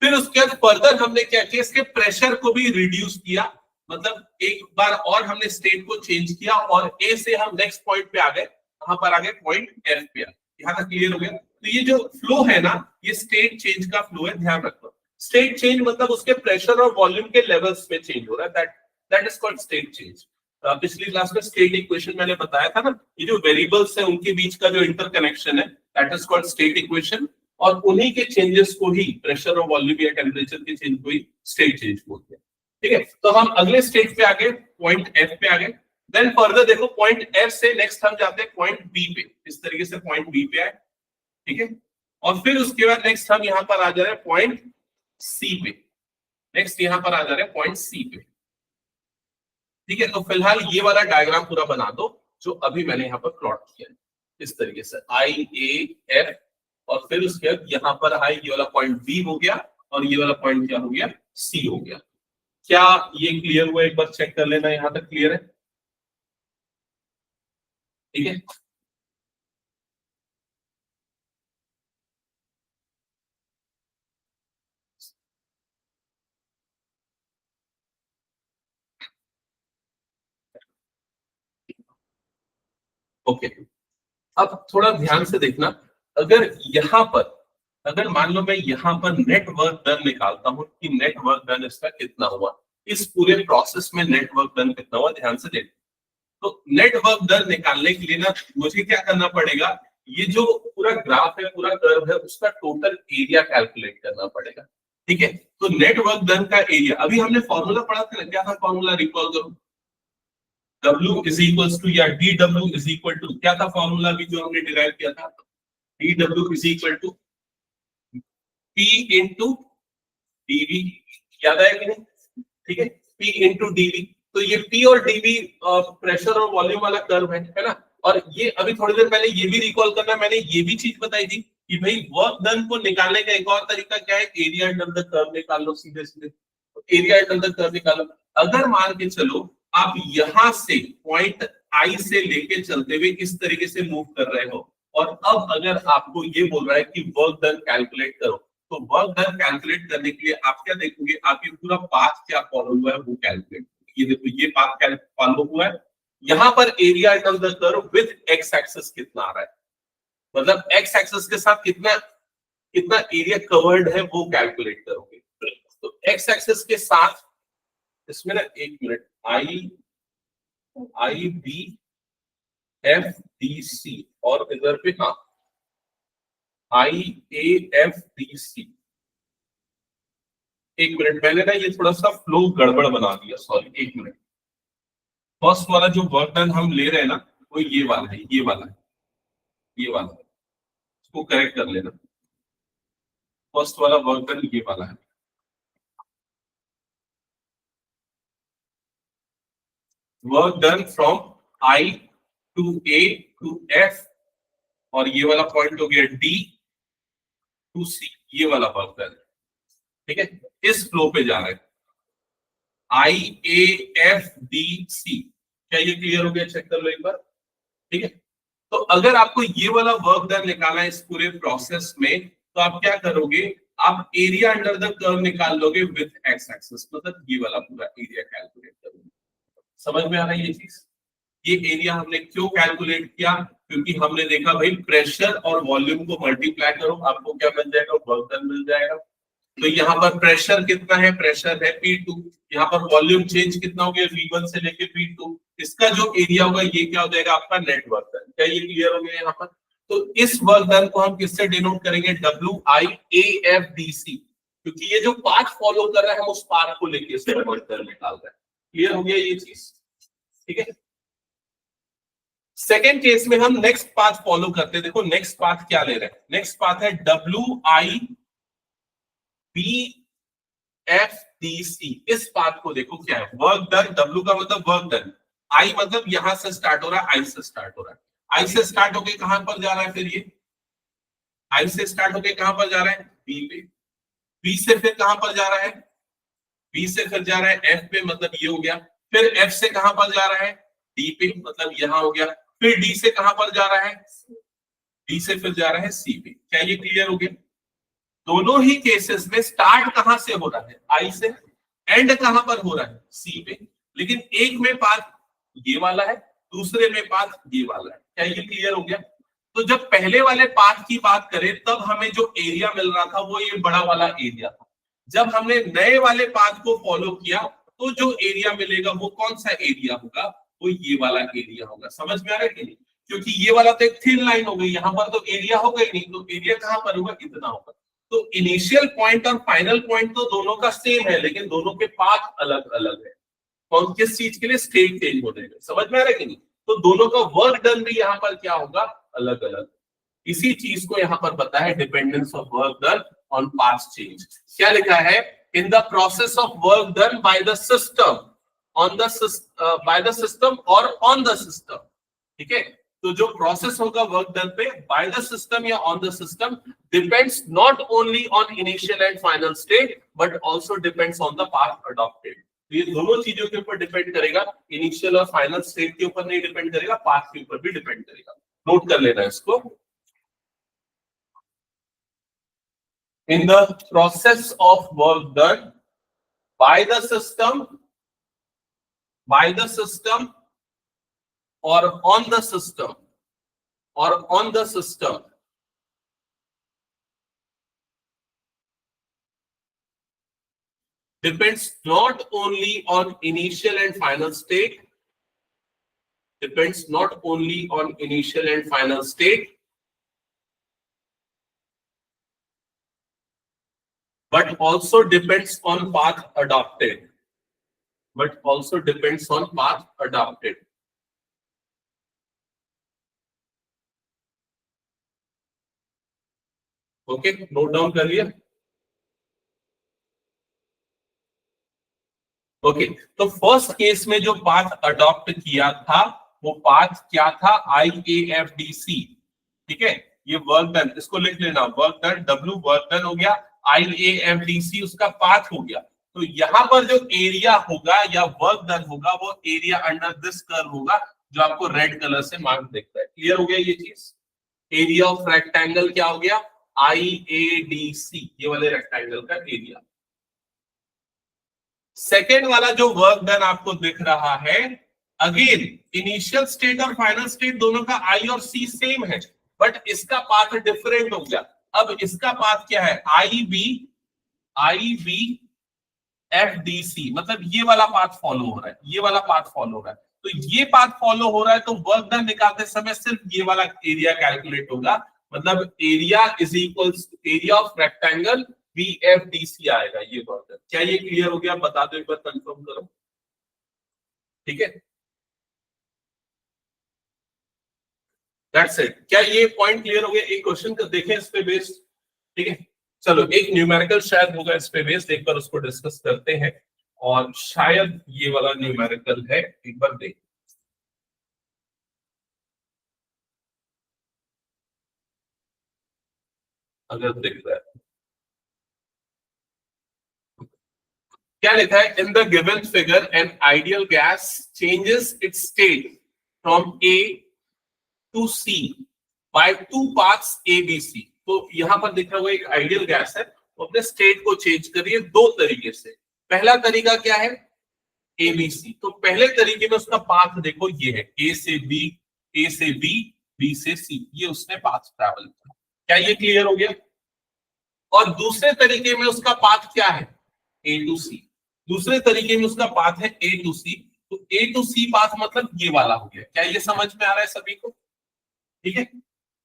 फिर उसके बाद फर्दर हमने क्या किया? इसके प्रेशर को भी रिड्यूस किया, मतलब एक बार और हमने स्टेट को चेंज किया और ए से हम नेक्स्ट पॉइंट पे आ गए। कहां पर आ गए? पॉइंट एफ पे। यहाँ तक क्लियर हो गया? तो ये जो फ्लो है ना, ये स्टेट चेंज का फ्लो है, ध्यान रखो। स्टेट चेंज मतलब उसके प्रेशर और वॉल्यूम के लेवल्स में चेंज हो रहा है, that is called state change. पिछली क्लास में स्टेट इक्वेशन मैंने बताया था ना, ये जो वेरिएबल्स है उनके बीच का जो इंटरकनेक्शन है, that is called state equation. और उन्हीं के चेंजेस को ही, प्रेशर और वॉल्यूम या टेम्परेचर के चेंज को ही स्टेट चेंज बोलते हैं। ठीक है, तो हम अगले स्टेट पे आ गए, पॉइंट एफ पे आ गए। देन फर्दर देखो, पॉइंट एफ से नेक्स्ट हम जाते हैं पॉइंट बी पे। इस तरीके से पॉइंट बी पे आए, ठीक है, और फिर उसके बाद नेक्स्ट हम यहां पर आ जा रहे हैं पॉइंट सी पे। नेक्स्ट यहां पर आ जा रहे हैं पॉइंट सी पे। ठीक है, तो फिलहाल ये वाला डायग्राम पूरा बना दो जो अभी मैंने यहाँ पर प्लॉट किया है, इस तरीके से आई ए एफ, और फिर उसके बाद यहाँ पर आई, ये वाला पॉइंट बी हो गया और ये वाला पॉइंट क्या हो गया? सी हो गया। क्या ये क्लियर हुआ? एक बार चेक कर लेना, यहां तक क्लियर है? ठीक है, ओके। अब थोड़ा ध्यान से देखना, अगर यहाँ पर, अगर मान लो मैं यहाँ पर नेट वर्क डन निकालता हूँ कि नेट वर्क डन इसका कितना हुआ, इस पूरे प्रोसेस में नेट वर्क डन कितना हुआ, ध्यान से देखो। तो नेट वर्क डन निकालने के लिए ना मुझे क्या करना पड़ेगा? ये जो पूरा ग्राफ है, पूरा कर्व है, उसका टोटल एरिया कैलकुलेट करना पड़ेगा। ठीक है, तो नेट वर्क डन का एरिया, अभी हमने फॉर्मूला पढ़ा था, क्या था फॉर्मूला? रिकॉल करो। W इज इक्वल टू, या DW इज इक्वल टू, क्या था फॉर्मूला भी जो हमने डिराइव किया था? DW is equal to P into DV। याद आया कि नहीं? ठीक है, P इंटू DV। तो ये P और DV प्रेशर और वॉल्यूम वाला कर्व है ना? और ये अभी थोड़ी देर पहले ये भी रिकॉल करना, मैंने ये भी चीज बताई थी कि भाई वर्क डन को निकालने का एक और तरीका क्या है? एरिया अंडर द कर्व निकाल लो, सीधे सीधे एरिया अंडर द कर्व निकालो। अगर मान के चलो आप यहां से पॉइंट आई से लेके चलते हुए इस तरीके से मूव कर रहे हो, और अब अगर आपको ये बोल रहा है कि वर्क डन कैलकुलेट करो, तो वर्क डन कैलकुलेट करने के लिए आप क्या देखोगे? आप ये पूरा पाथ क्या फॉलो हुआ है वो कैलकुलेट। ये देखो, ये पाथ क्या फॉलो हुआ है, यहाँ पर area under the curve with x axis कितना आ रहा है, मतलब एक्स एक्सिस के साथ कितना कितना एरिया कवर्ड है वो कैलकुलेट करोगे। तो एक्स एक्सिस के साथ इसमें ना, एक मिनट, आई बी एफ डी सी, और इधर पे हाँ आई ए एफ डी सी। एक मिनट, मैंने ना ये थोड़ा सा फ्लो गड़बड़ बना दिया, सॉरी, एक मिनट। फर्स्ट वाला जो वर्क डन हम ले रहे हैं ना, वो ये वाला है, ये वाला है, ये वाला है, इसको करेक्ट कर लेना। फर्स्ट वाला वर्क डन ये वाला है, work done from I to A to F, और ये वाला पॉइंट हो गया डी टू सी, ये वाला वर्क डन। ठीक है, इस फ्लो पे जा रहा है, आई ए एफ डी सी। क्या ये क्लियर हो गया? चेक कर लो एक बार। ठीक है, तो अगर आपको ये वाला वर्क डन निकालना है इस पूरे प्रोसेस में, तो आप क्या करोगे? आप एरिया अंडर द कर्व निकाल लोगे विद एक्स एक्सिस, मतलब ये वाला पूरा एरिया कैलकुलेट करोगे। समझ में आ रहा है ये चीज? ये एरिया हमने क्यों कैलकुलेट किया? क्योंकि हमने देखा भाई प्रेशर और वॉल्यूम को मल्टीप्लाई करो, आपको क्या मिल जाएगा? वर्क डन मिल जाएगा। तो यहाँ पर प्रेशर कितना है, प्रेशर है P2, यहाँ पर वॉल्यूम चेंज कितना हो गया V1 से लेके V2, इसका जो एरिया होगा ये क्या हो जाएगा आपका नेट वर्क डन। क्या ये क्लियर हो गया यहाँ पर? तो इस वर्क डन को हम किससे डिनोट करेंगे, WIAFDC, क्योंकि ये जो पाथ फॉलो कर रहा है हम उस पाथ को लेके इसका वर्क डन निकाल रहे हैं। क्लियर हो गया ये चीज? ठीक है। सेकेंड केस में हम नेक्स्ट पाथ फॉलो करते हैं। देखो नेक्स्ट पाथ क्या ले रहे हैं, नेक्स्ट पाथ है WIBFDC। इस पाथ को देखो क्या है, वर्क डन, W का मतलब वर्क डन, I मतलब यहां से स्टार्ट हो रहा है, I से स्टार्ट हो रहा है, I से स्टार्ट होके कहां पर जा रहा है, फिर ये I से स्टार्ट होके कहां पर जा रहा है, B पे, B से फिर कहां पर जा रहा है, B से फिर जा रहा है F पे, मतलब ये हो गया, फिर F से कहां पर जा रहा है, D पे, मतलब यहां हो गया, फिर D से कहां पर जा रहा है, D से फिर जा रहा है C पे। क्या ये क्लियर हो गया? दोनों ही केसेस में स्टार्ट कहां से हो रहा है, I से, एंड कहां पर हो रहा है, C पे, लेकिन एक में पाथ ये वाला है, दूसरे में पाथ ये वाला है। क्या ये क्लियर हो गया? तो जब पहले वाले पाथ की बात करें तब हमें जो एरिया मिल रहा था वो ये बड़ा वाला एरिया था। जब हमने नए वाले पाथ को फॉलो किया तो जो एरिया मिलेगा वो कौन सा एरिया होगा, वो ये वाला एरिया होगा। समझ में आ रहा है कि नहीं? क्योंकि ये वाला तो एक थिन लाइन हो गई, यहाँ पर तो एरिया होगा ही नहीं, तो एरिया कहां पर होगा, इतना होगा। तो इनिशियल पॉइंट और फाइनल पॉइंट तो दोनों का सेम है, लेकिन दोनों के पाथ अलग अलग है। कौन किस चीज के लिए, स्टेट चेंज होने में। समझ में आ रहा है कि नहीं? तो दोनों का वर्क डन भी यहाँ पर क्या होगा, अलग अलग। इसी चीज को यहाँ पर बताया है, dependence of work done on path change. क्या लिखा है, इन the process of work done by the system on the by the system और ऑन द सिस्टम। ठीक है, तो जो प्रोसेस होगा वर्क डन पे बाय द सिस्टम या on the system depends not only on initial and final state but also depends on the path adopted. ये दोनों चीजों के ऊपर डिपेंड करेगा, इनिशियल और फाइनल स्टेट के ऊपर नहीं डिपेंड करेगा, पाथ के ऊपर भी डिपेंड करेगा। नोट कर लेना इसको। In the process of work done by the system और on the system depends not only on initial and final state, but also depends on path adopted. Okay, note down कर लिया? Okay, तो first case में जो path adopt किया था वो path क्या था, IAFDC। ठीक है, ये वर्क डन, इसको लिख लेना, work done, W work done हो गया, IAFDC उसका पाथ हो गया। तो यहाँ पर जो एरिया होगा या वर्क डन होगा वो एरिया अंडर दिस कर्व होगा जो आपको रेड कलर से मार्क दिखता है। क्लियर हो गया ये चीज? एरिया ऑफ रेक्टेंगल क्या हो गया, IADC, ये वाले रेक्टेंगल का एरिया। सेकेंड वाला जो वर्क डन आपको दिख रहा है, अगेन इनिशियल स्टेट और फाइनल स्टेट दोनों का I और C सेम है, बट इसका पाथ डिफरेंट हो गया। अब इसका पाथ क्या है, IBFDC, मतलब ये वाला पाथ फॉलो हो रहा है, ये वाला पाथ फॉलो हो रहा है। तो ये पाथ फॉलो हो रहा है तो वर्क डन निकालते समय सिर्फ ये वाला एरिया कैलकुलेट होगा, मतलब area is equals area of rectangle BFDC आएगा ये वर्क डन। क्या ये क्लियर हो गया? बता दो एक बार, कंफर्म करो। ठीक है, दैट्स इट। क्या ये पॉइंट क्लियर हो गया? एक क्वेश्चन को देखें इस पे बेस्ड। ठीक है, चलो एक न्यूमेरिकल शायद होगा इस पे बेस्ड, एक बार उसको डिस्कस करते हैं, और शायद ये वाला न्यूमेरिकल है, एक बार देख। अगर देख रहा है क्या लिखा है, in the given figure an ideal gas changes it's state from A to C by two paths ABC। तो यहां पर दिख रहा हुआ एक आइडियल गैस है, वो अपने स्टेट को चेंज कर रही है दो तरीके से। पहला तरीका क्या है, ABC। तो पहले तरीके में उसका पाथ देखो ये है, A से B, B से C, ये उसने पाथ ट्रैवल किया। क्या ये क्लियर हो गया? और दूसरे तरीके में उसका पाथ क्या है, ए टू सी। दूसरे तरीके में उसका पाथ है ए टू सी, तो ए टू सी पाथ मतलब ये वाला हो गया। क्या ये समझ में आ रहा है सभी को? ठीक है।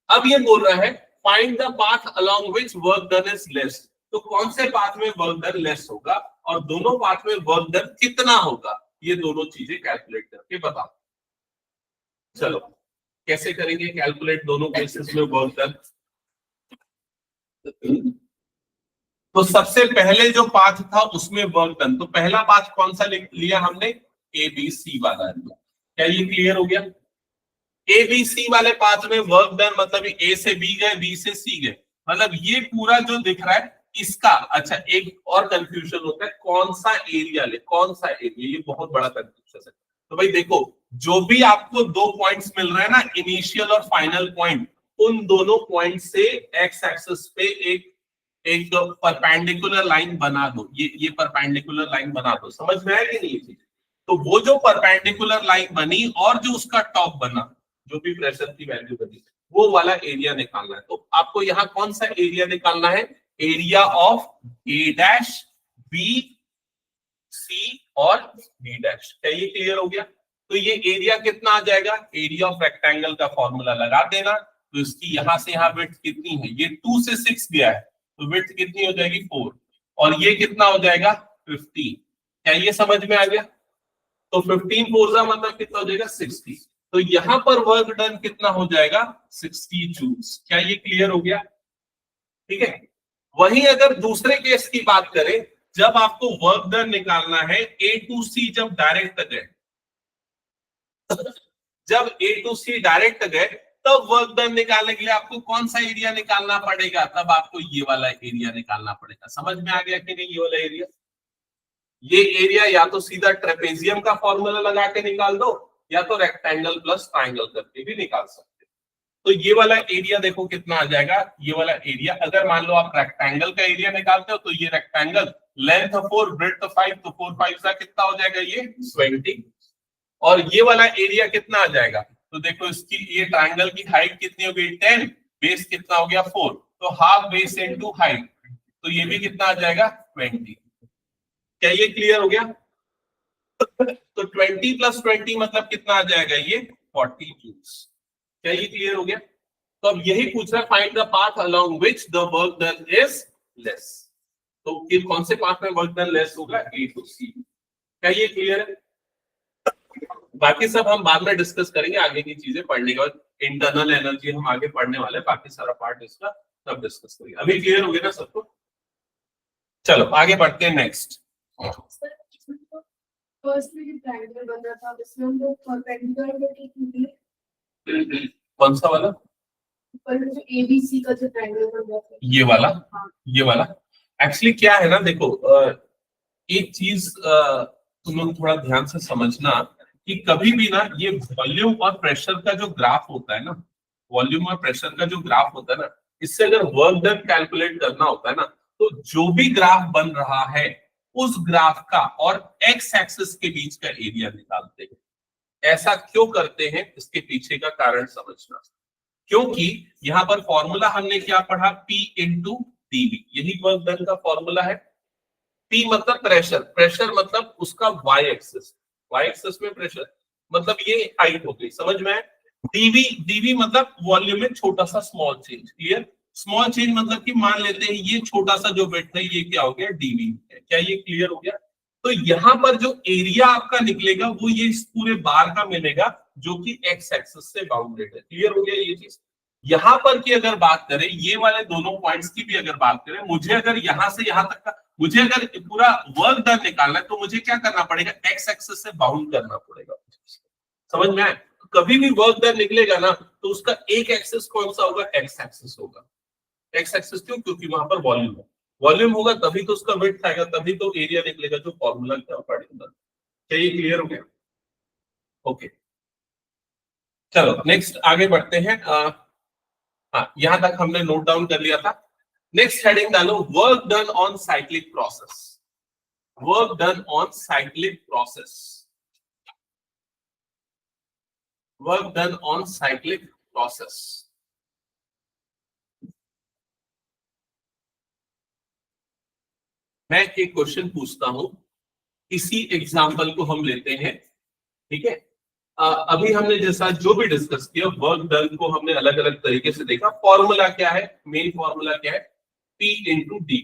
अब ये बोल रहा है find the path along which work done is less. तो कौन से पाथ में वर्क डन लेस होगा और दोनों पाथ में वर्क डन कितना होगा, ये दोनों चीजें कैलकुलेट करके बताओ। चलो कैसे करेंगे कैलकुलेट दोनों केसेस में वर्क डन। तो सबसे पहले जो पाथ था उसमें वर्क डन, तो पहला पाथ कौन सा लिया हमने, ए बी सी वाला। क्या ये क्लियर हो गया? ए बी सी वाले पाथ में वर्क डन मतलब ए से बी गए, बी से सी गए, मतलब ये पूरा जो दिख रहा है इसका। अच्छा एक और कंफ्यूजन होता है, कौन सा एरिया ले, कौन सा एरिया, ये बहुत बड़ा कंफ्यूजन है। तो भाई देखो, जो भी आपको दो पॉइंट्स मिल रहे हैं ना, इनिशियल और फाइनल पॉइंट, उन दोनों पॉइंट से एक्स एक्सिस पे एक परपेंडिकुलर लाइन बना दो। ये परपेंडिकुलर लाइन बना दो। समझ में आया कि नहीं ये चीज? तो वो जो परपेंडिकुलर लाइन बनी और जो उसका टॉप बना, जो भी प्रेशर की वैल्यू बनी, वो वाला एरिया निकालना है। तो आपको यहाँ कौन सा एरिया निकालना है, area of A dash B C और बी डैश। क्या ये क्लियर हो गया? तो ये एरिया कितना आ जाएगा, एरिया ऑफ रेक्टेंगल का फॉर्मूला लगा देना। तो इसकी यहां से यहां विड्थ कितनी है, ये 2 से 6 गया है, तो विड्थ कितनी हो जाएगी 4, और ये कितना हो जाएगा 15। क्या ये समझ में आ गया? तो 15 फोर्जा मतलब कितना हो जाएगा 60। तो यहां पर वर्क डन कितना हो जाएगा 60 जूल्स। क्या ये क्लियर हो गया? ठीक है। वहीं अगर दूसरे केस की बात करें, जब आपको वर्क डन निकालना है ए टू सी, जब डायरेक्ट गए, जब ए टू सी डायरेक्ट गए, तब वर्क डन निकालने के लिए आपको कौन सा एरिया निकालना पड़ेगा, तब आपको ये वाला एरिया निकालना पड़ेगा। समझ में आ गया कि नहीं? ये वाला एरिया, ये एरिया या तो सीधा ट्रेपेजियम का फॉर्मूला लगा के निकाल दो, या तो रेक्टेंगल प्लस ट्राइंगल करके भी निकाल सकते हो। तो ये वाला एरिया देखो कितना आ जाएगा, ये वाला एरिया, अगर मान लो आप रेक्टेंगल का एरिया निकालते हो, तो ये रेक्टेंगल लेंथ 4 ब्रेड्थ 5, तो 4 5 का कितना हो जाएगा, ये 20। और ये वाला एरिया कितना आ जाएगा, तो देखो इसकी, ये ट्राइंगल की हाइट कितनी हो गई 10, बेस कितना हो गया 4, तो हाफ बेस इनटू हाइट, तो ये भी कितना आ जाएगा 20। क्या ये क्लियर हो गया? तो 20 प्लस 20 मतलब कितना आ जाएगा, ये 40 जूल्स। क्या ये क्लियर हो गया? तो अब यही पूछ रहा है, find the path along which the work done is less. तो किन कौन से पाथ में वर्क डन लेस होगा, ए टू सी। क्या ये क्लियर है? बाकी सब हम बाद में डिस्कस करेंगे, आगे की चीजें पढ़ने के बाद। इंटरनल एनर्जी हम आगे पढ़ने वाले हैं, बाकी सारा पार्ट इसका सब डिस्कस करेंगे। अभी क्लियर हो गया ना सबको? चलो आगे बढ़ते हैं नेक्स्ट। फर्स्ट में जो ट्रायंगल बन रहा था उसमें हम लोग परपेंडिकुलर करके की कौन सा वाला? पर जो एबीसी का जो ट्रायंगल बन रहा था, ये वाला? हाँ। ये वाला एक्चुअली क्या है ना, देखो एक चीज तुम लोग थोड़ा ध्यान से समझना, कि कभी भी ना ये वॉल्यूम और प्रेशर का जो ग्राफ होता है ना, वॉल्यूम और प्रेशर का जो ग्राफ होता है ना, इससे अगर वर्क डन कैलकुलेट करना होता है ना, तो जो भी ग्राफ बन रहा है उस ग्राफ का और एक्स एक्सिस के बीच का एरिया निकालते हैं। ऐसा क्यों करते हैं, इसके पीछे का कारण समझना। क्योंकि यहाँ पर फॉर्मूला हमने क्या पढ़ा, P इंटू dV, यही वर्क डन का फॉर्मूला है। P मतलब प्रेशर, प्रेशर मतलब उसका y एक्सिस, y एक्सिस में प्रेशर मतलब ये हाइट हो गई। समझ में? dV मतलब वॉल्यूम में छोटा सा small change. Clear? Small change मतलब कि मान लेते हैं ये छोटा सा जो वेट है ये क्या हो गया, dV है। क्या ये क्लियर हो गया? तो यहाँ पर जो एरिया आपका निकलेगा वो ये इस पूरे बार का मिलेगा, जो कि एक्स एक्सिस से बाउंडेड है। क्लियर हो गया ये चीज? यहां पर की अगर बात करें, ये वाले दोनों पॉइंट्स की भी अगर बात करें, मुझे अगर यहां से यहां तक का, मुझे अगर पूरा वर्क डन निकालना है, तो मुझे क्या करना पड़ेगा, एक्स एक्सिस से बाउंड करना पड़ेगा। समझ में आए? कभी भी वर्क डन निकलेगा ना, तो उसका एक एक्सिस कौन सा होगा, एक्स एक्सिस होगा। एक्स एक्सिस क्यों? क्योंकि वहां पर वॉल्यूम है, वॉल्यूम होगा तभी तो उसका विड्थ आएगा, तभी तो एरिया निकलेगा, जो फॉर्मूला के अकॉर्डिंग। क्या ये क्लियर हो गया? ओके चलो नेक्स्ट आगे बढ़ते हैं। हाँ यहां तक हमने नोट डाउन कर लिया था। नेक्स्ट हेडिंग डालो, work done on cyclic process. Work done on cyclic process. Work done on cyclic process. मैं एक क्वेश्चन पूछता हूं, इसी एग्जाम्पल को हम लेते हैं, ठीक है। अभी हमने जैसा जो भी डिस्कस किया, वर्क डन को हमने अलग अलग तरीके से देखा। फॉर्मूला क्या है, मेन फॉर्मूला क्या है, P इंटू डी।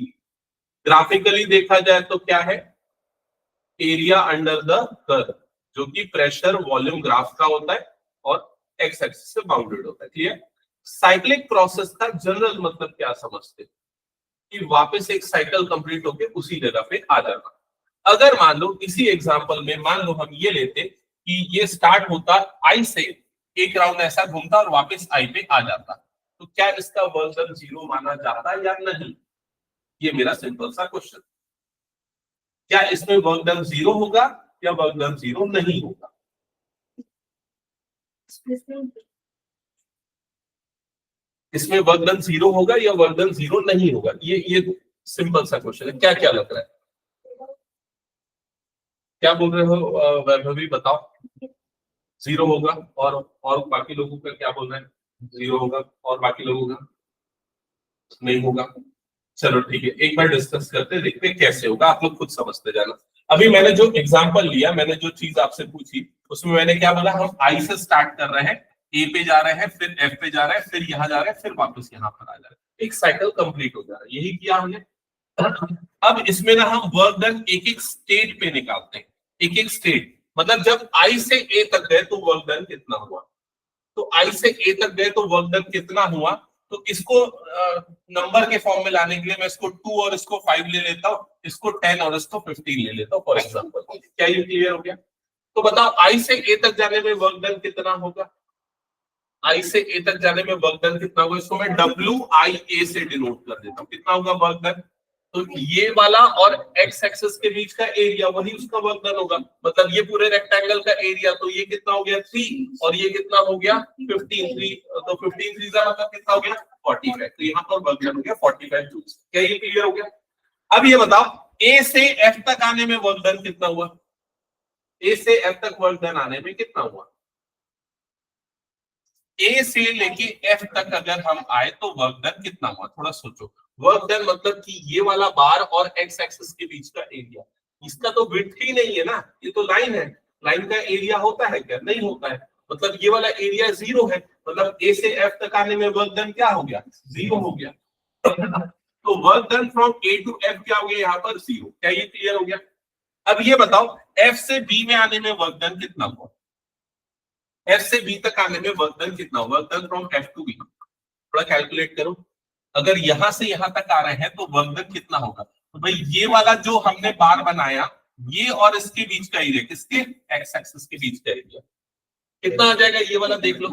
ग्राफिकली देखा जाए तो क्या है, एरिया अंडर द कर्व, जो कि प्रेशर वॉल्यूम ग्राफ का होता है और एक्स एक्सिस से बाउंडेड होता है। क्लियर। साइक्लिक प्रोसेस का जनरल मतलब क्या समझते हैं, कि वापस एक साइकिल कंप्लीट होके उसी जगह पे आ जाना। अगर मान लो इसी एग्जांपल में मान लो हम ये लेते कि ये स्टार्ट होता आई से, एक राउंड ऐसा घूमता और वापस आई पे आ जाता, तो क्या इसका वर्क डन 0 माना जाता या नहीं? ये मेरा सिंपल सा क्वेश्चन। क्या इसमें वर्क डन 0 होगा या वर्क डन 0 नहीं होगा? इसमें वर्क डन 0 होगा या वर्क डन 0 नहीं होगा? ये सिंपल सा क्वेश्चन है। क्या क्या लग रहा है, क्या बोल रहे हो वैभवी, बताओ। 0 होगा, और बाकी लोगों का क्या बोल रहे हैं? 0 होगा, और बाकी लोगों का नहीं होगा। चलो ठीक है, एक बार डिस्कस करते हैं, देखते हैं कैसे होगा, आप लोग खुद समझते जाना। अभी मैंने जो एग्जांपल लिया, मैंने जो चीज आपसे पूछी, उसमें मैंने क्या बोला, हम आई से स्टार्ट कर रहे हैं, ए पे जा रहे हैं, फिर एफ पे जा रहे हैं, फिर यहाँ जा रहे हैं, फिर वापस यहाँ पर आ जा रहे हैं, एक साइकिल कंप्लीट हो जा रहा है। यही किया हमने। अब इसमें ना हम वर्क डन एक एक स्टेट पे निकालते हैं, एक एक स्टेट। मतलब जब आई से ए तक गए तो वर्क डन कितना हुआ, तो आई से ए तक गए तो वर्क डन कितना हुआ। तो इसको नंबर के फॉर्म में लाने के लिए मैं इसको 2 और इसको 5 ले लेता हूँ, इसको 10 और इसको 15 ले लेता हूँ फॉर एग्जांपल। क्या ये क्लियर हो गया? तो बताओ आई से ए तक जाने में वर्क डन कितना होगा? आई से ए तक जाने में वर्क डन कितना होगा? इसको मैं WIA से डिनोट कर देता हूँ। कितना होगा वर्क डन? तो ये वाला और एक्स एक्सिस के बीच का एरिया, वही उसका वर्क डन होगा। मतलब ये पूरे रेक्टेंगल का एरिया, तो ये कितना हो गया 3, और ये कितना हो गया 15। 3 तो 15 3 का मतलब कितना हो गया 45। तो यहाँ पर वर्क डन हो गया 45 जूल्स। क्या ये क्लियर हो गया? अब ये बताओ ए से एफ तक आने में वर्क डन कितना हुआ? ए से एफ तक वर्क डन आने में कितना हुआ? ए से लेके एफ तक अगर हम आए तो वर्क डन कितना हुआ? थोड़ा सोचो। वर्क डन मतलब कि ये वाला बार और एक्स एक्सिस के बीच का एरिया, इसका तो विड्थ ही नहीं है ना, ये तो लाइन है। लाइन का एरिया होता है क्या? नहीं होता है। मतलब ये वाला एरिया 0 है, मतलब ए से एफ तक आने में वर्क डन क्या हो गया? 0 हो गया। तो work done from A to F क्या हो गया यहाँ पर? 0। क्या ये क्लियर हो गया? अब ये बताओ एफ से बी में आने में वर्क डन कितना हुआ? एफ से बी तक आने में वर्क डन कितना हुआ? Work done from F to B, थोड़ा कैलकुलेट करो। अगर यहां से यहां तक आ रहे हैं तो वर्क डन कितना होगा? तो भाई ये वाला जो हमने बार बनाया, ये और इसके बीच का एरिया, किसके? एक्स एक्सिस के बीच का एरिया कितना आ जाएगा? ये वाला देख लो,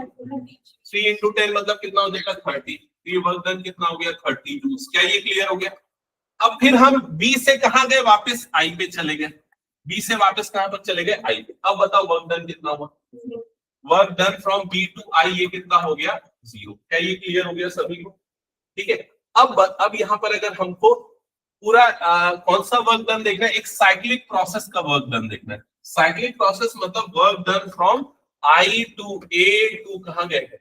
3 इंटू 10 मतलब कितना हो जाएगा 30। ये वर्क डन कितना हो गया 30 जूल्स। क्या ये क्लियर हो गया? अब फिर हम बी से कहां गए? वापस आई पे चले गए। बी से वापस कहां पर चले गए? आई पे। अब बताओ वर्क डन कितना हुआ? Work done from B to I ये कितना हो गया? 0। क्या ये क्लियर हो गया सभी को? ठीक है। अब यहाँ पर अगर हमको पूरा कौन सा वर्क डन देखना है, एक साइक्लिक प्रोसेस का वर्क डन देखना है। साइक्लिक प्रोसेस मतलब work done from I to A to कहां गए थे?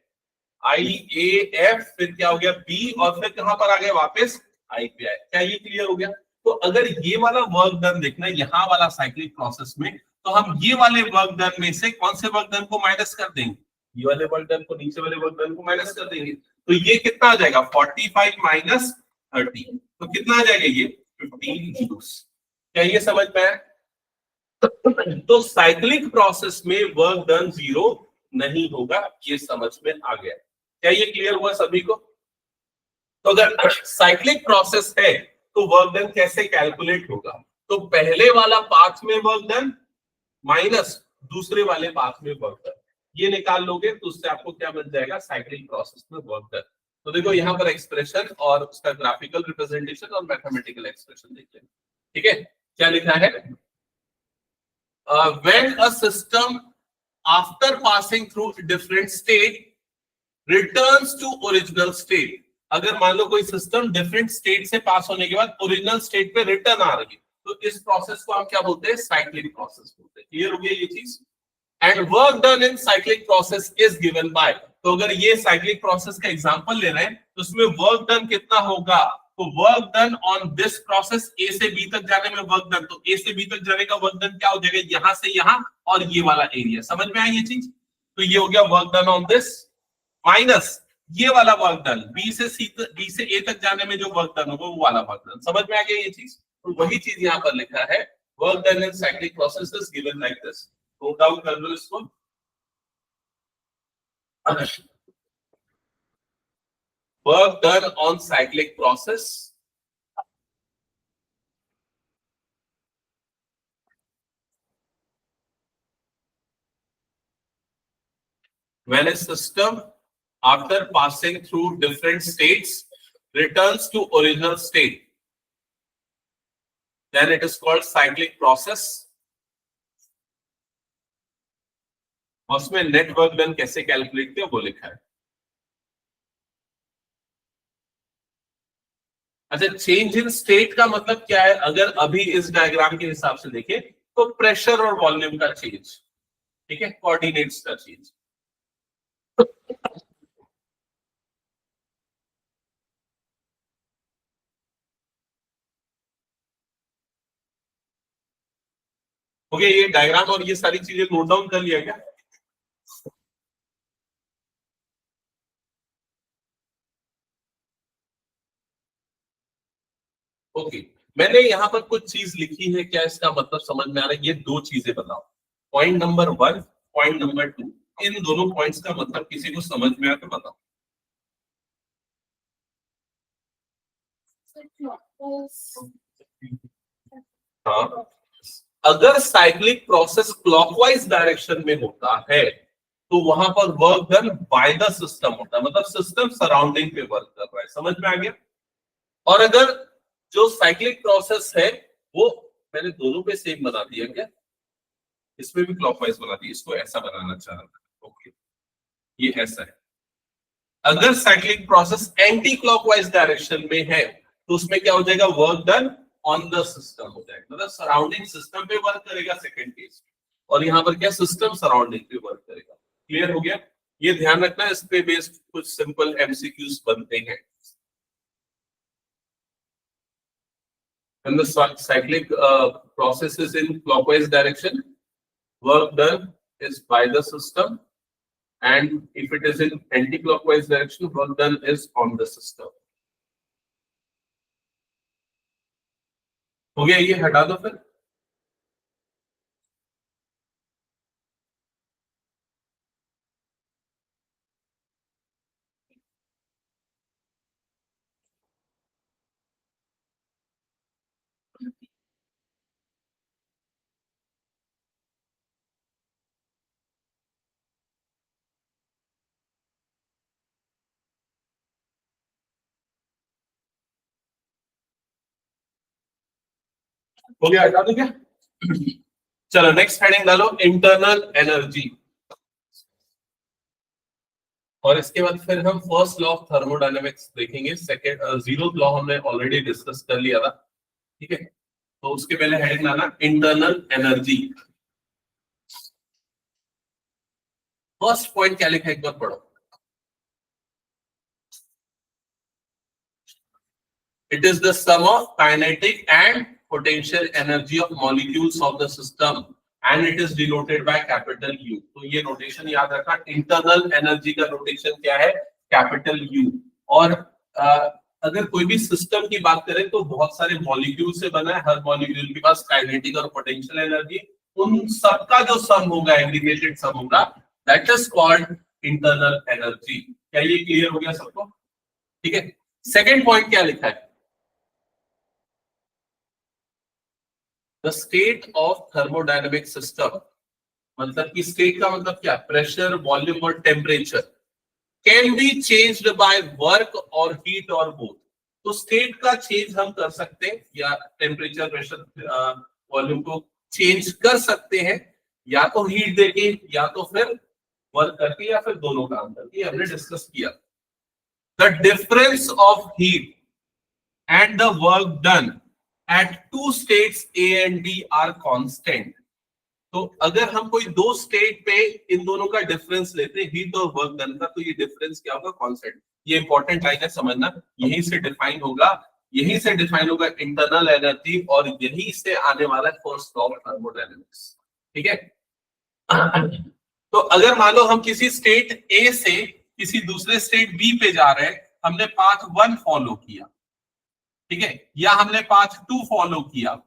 आई ए एफ, फिर क्या हो गया बी, और फिर कहां पर आ गए? वापस आई पे आए। क्या ये क्लियर हो गया? तो अगर ये वाला वर्क डन देखना है यहाँ वाला साइक्लिक प्रोसेस में, तो हम ये वाले वर्क डन में से कौन से वर्क डन को माइनस कर देंगे? ये वाले वर्क डन को, नीचे वाले वर्क डन को माइनस कर देंगे। तो ये कितना आ जाएगा? 45 माइनस 30, तो कितना आ जाएगा? ये 15 जूल्स। क्या ये समझ में आया? तो साइक्लिक प्रोसेस में वर्क डन 0 नहीं होगा, ये समझ में आ गया। क्या ये क्लियर हुआ सभी को? तो अगर साइक्लिक प्रोसेस है तो वर्क डन कैसे कैलकुलेट होगा? तो पहले वाला पाथ में वर्क डन माइनस दूसरे वाले पाथ में वर्क डन, ये निकाल लोगे तो उससे आपको क्या बन जाएगा? साइक्लिक प्रोसेस में वर्क डन। तो देखो यहाँ पर एक्सप्रेशन और उसका ग्राफिकल रिप्रेजेंटेशन और मैथमेटिकल एक्सप्रेशन देखिए। ठीक है, क्या लिखा है? When a system after passing through different state returns to original state. अगर मान लो कोई सिस्टम डिफरेंट स्टेट से पास होने के बाद ओरिजिनल स्टेट पे रिटर्न आ रही है, तो इस प्रोसेस को हम क्या बोलते हैं? साइक्लिक प्रोसेस बोलते हैं। क्लियर हो गया ये चीज? And work done in cyclic process is given by. तो अगर ये साइक्लिक प्रोसेस का एग्जांपल ले रहे हैं तो उसमें वर्क डन कितना होगा? तो work done on this process, A से बी तक जाने में वर्क डन, तो ए से बी तक जाने का वर्क डन क्या हो जाएगा, यहां से यहां और ये वाला एरिया, समझ में आई ये चीज। तो ये हो गया work done on this, minus ये वाला वर्क डन बी से ए तक जाने में जो वर्क डन होगा वो वाला वर्क डन, समझ में आ गया ये चीज। तो वही चीज यहाँ पर लिखा है, work done in cyclic processes given like this. Note down कर लो इसको। Work done on cyclic process when a system after passing through different states returns to original state, then it is called cyclic process। उसमें net work done कैसे calculate किया वो लिखा है। अच्छा, change in state का मतलब क्या है, अगर अभी इस डायग्राम के हिसाब से देखें तो प्रेशर और वॉल्यूम का चेंज, ठीक है, कोऑर्डिनेट्स का चेंज। ओके, ये डायग्राम और ये सारी चीजें नोट डाउन कर लिया क्या? ओके, मैंने यहाँ पर कुछ चीज लिखी है, क्या इसका मतलब समझ में आ रहा है? ये दो चीजें बताओ, पॉइंट नंबर 1, पॉइंट नंबर 2, इन दोनों पॉइंट्स का मतलब किसी को समझ में आया तो बताओ। हाँ, अगर साइक्लिक प्रोसेस क्लॉकवाइज डायरेक्शन में होता है तो वहां पर work done by the system होता है, मतलब सिस्टम सराउंडिंग पे वर्क कर रहा है, समझ में आ गया। और अगर जो साइक्लिक प्रोसेस है वो, मैंने दोनों पे सेम बना दिया क्या, इसमें भी क्लॉकवाइज बना दिया, इसको ऐसा बनाना चाह रहा था। ओके, ये ऐसा है। अगर cyclic process anti clockwise direction में है तो उसमें क्या हो जाएगा, work done on the system हो जाएगा, मतलब सराउंडिंग सिस्टम पे वर्क करेगा सेकंड केस, और यहाँ पर क्या, सिस्टम सराउंडिंग पे वर्क करेगा। क्लियर हो गया? ये ध्यान रखना, इस पे बेस्ड कुछ सिंपल एमसीक्यूज बनते हैं। When the cyclic process is in clockwise direction, work done is by the system, and if it is in anti-clockwise direction, work done is on the system. हो गया, ये हटा दो फिर। हो गया, हटा दो क्या? चलो नेक्स्ट हेडिंग डालो, इंटरनल एनर्जी। और इसके बाद फिर हम फर्स्ट लॉ ऑफ थर्मोडायनेमिक्स देखेंगे, सेकंड जीरो लॉ हमने ऑलरेडी डिस्कस कर लिया था, ठीक है। तो उसके पहले हेडिंग लाना इंटरनल एनर्जी। फर्स्ट पॉइंट क्या लिखा है एक बार पढ़ो। It is the sum of kinetic and potential energy of molecules of the system and it is denoted by capital U। तो ये नोटेशन याद रखना, इंटरनल एनर्जी का नोटेशन क्या है, कैपिटल U। और अगर कोई भी सिस्टम की बात करें तो बहुत सारे मॉलिक्यूल से बना है, हर मॉलिक्यूल के पास काइनेटिक और पोटेंशियल एनर्जी, उन सबका जो सम होगा, एग्रीगेटेड सम होगा, that is called internal energy. क्या ये क्लियर हो गया सबको? ठीक है। सेकेंड पॉइंट क्या लिखा है, The state of thermodynamic system, मतलब कि स्टेट का मतलब क्या, प्रेशर, वॉल्यूम और temperature, can be changed by work और हीट और बोथ। तो स्टेट का चेंज हम कर सकते हैं, या टेम्परेचर, प्रेशर, वॉल्यूम को चेंज कर सकते हैं, या तो हीट देके, या तो फिर वर्क करके, या फिर दोनों काम करके, हमने डिस्कस किया। The difference of heat and the work done at two states A and D are constant। तो अगर हम कोई दो स्टेट पे इन दोनों का डिफरेंस लेते हैं, हीट और वर्क डन का, तो ये डिफरेंस क्या होगा, कांस्टेंट। ये इंपॉर्टेंट लाइन है, समझना, यहीं से डिफाइन होगा यहीं से डिफाइन होगा इंटरनल एनर्जी, और यहीं से आने वाला है फर्स्ट लॉ ऑफ थर्मोडायनेमिक्स। ठीक है। तो अगर मान लो हम किसी स्टेट ए से किसी दूसरे स्टेट बी पे जा रहे हैं, हमने पाथ 1 फॉलो किया, ठीक है, या हमने पाथ 2 फॉलो किया,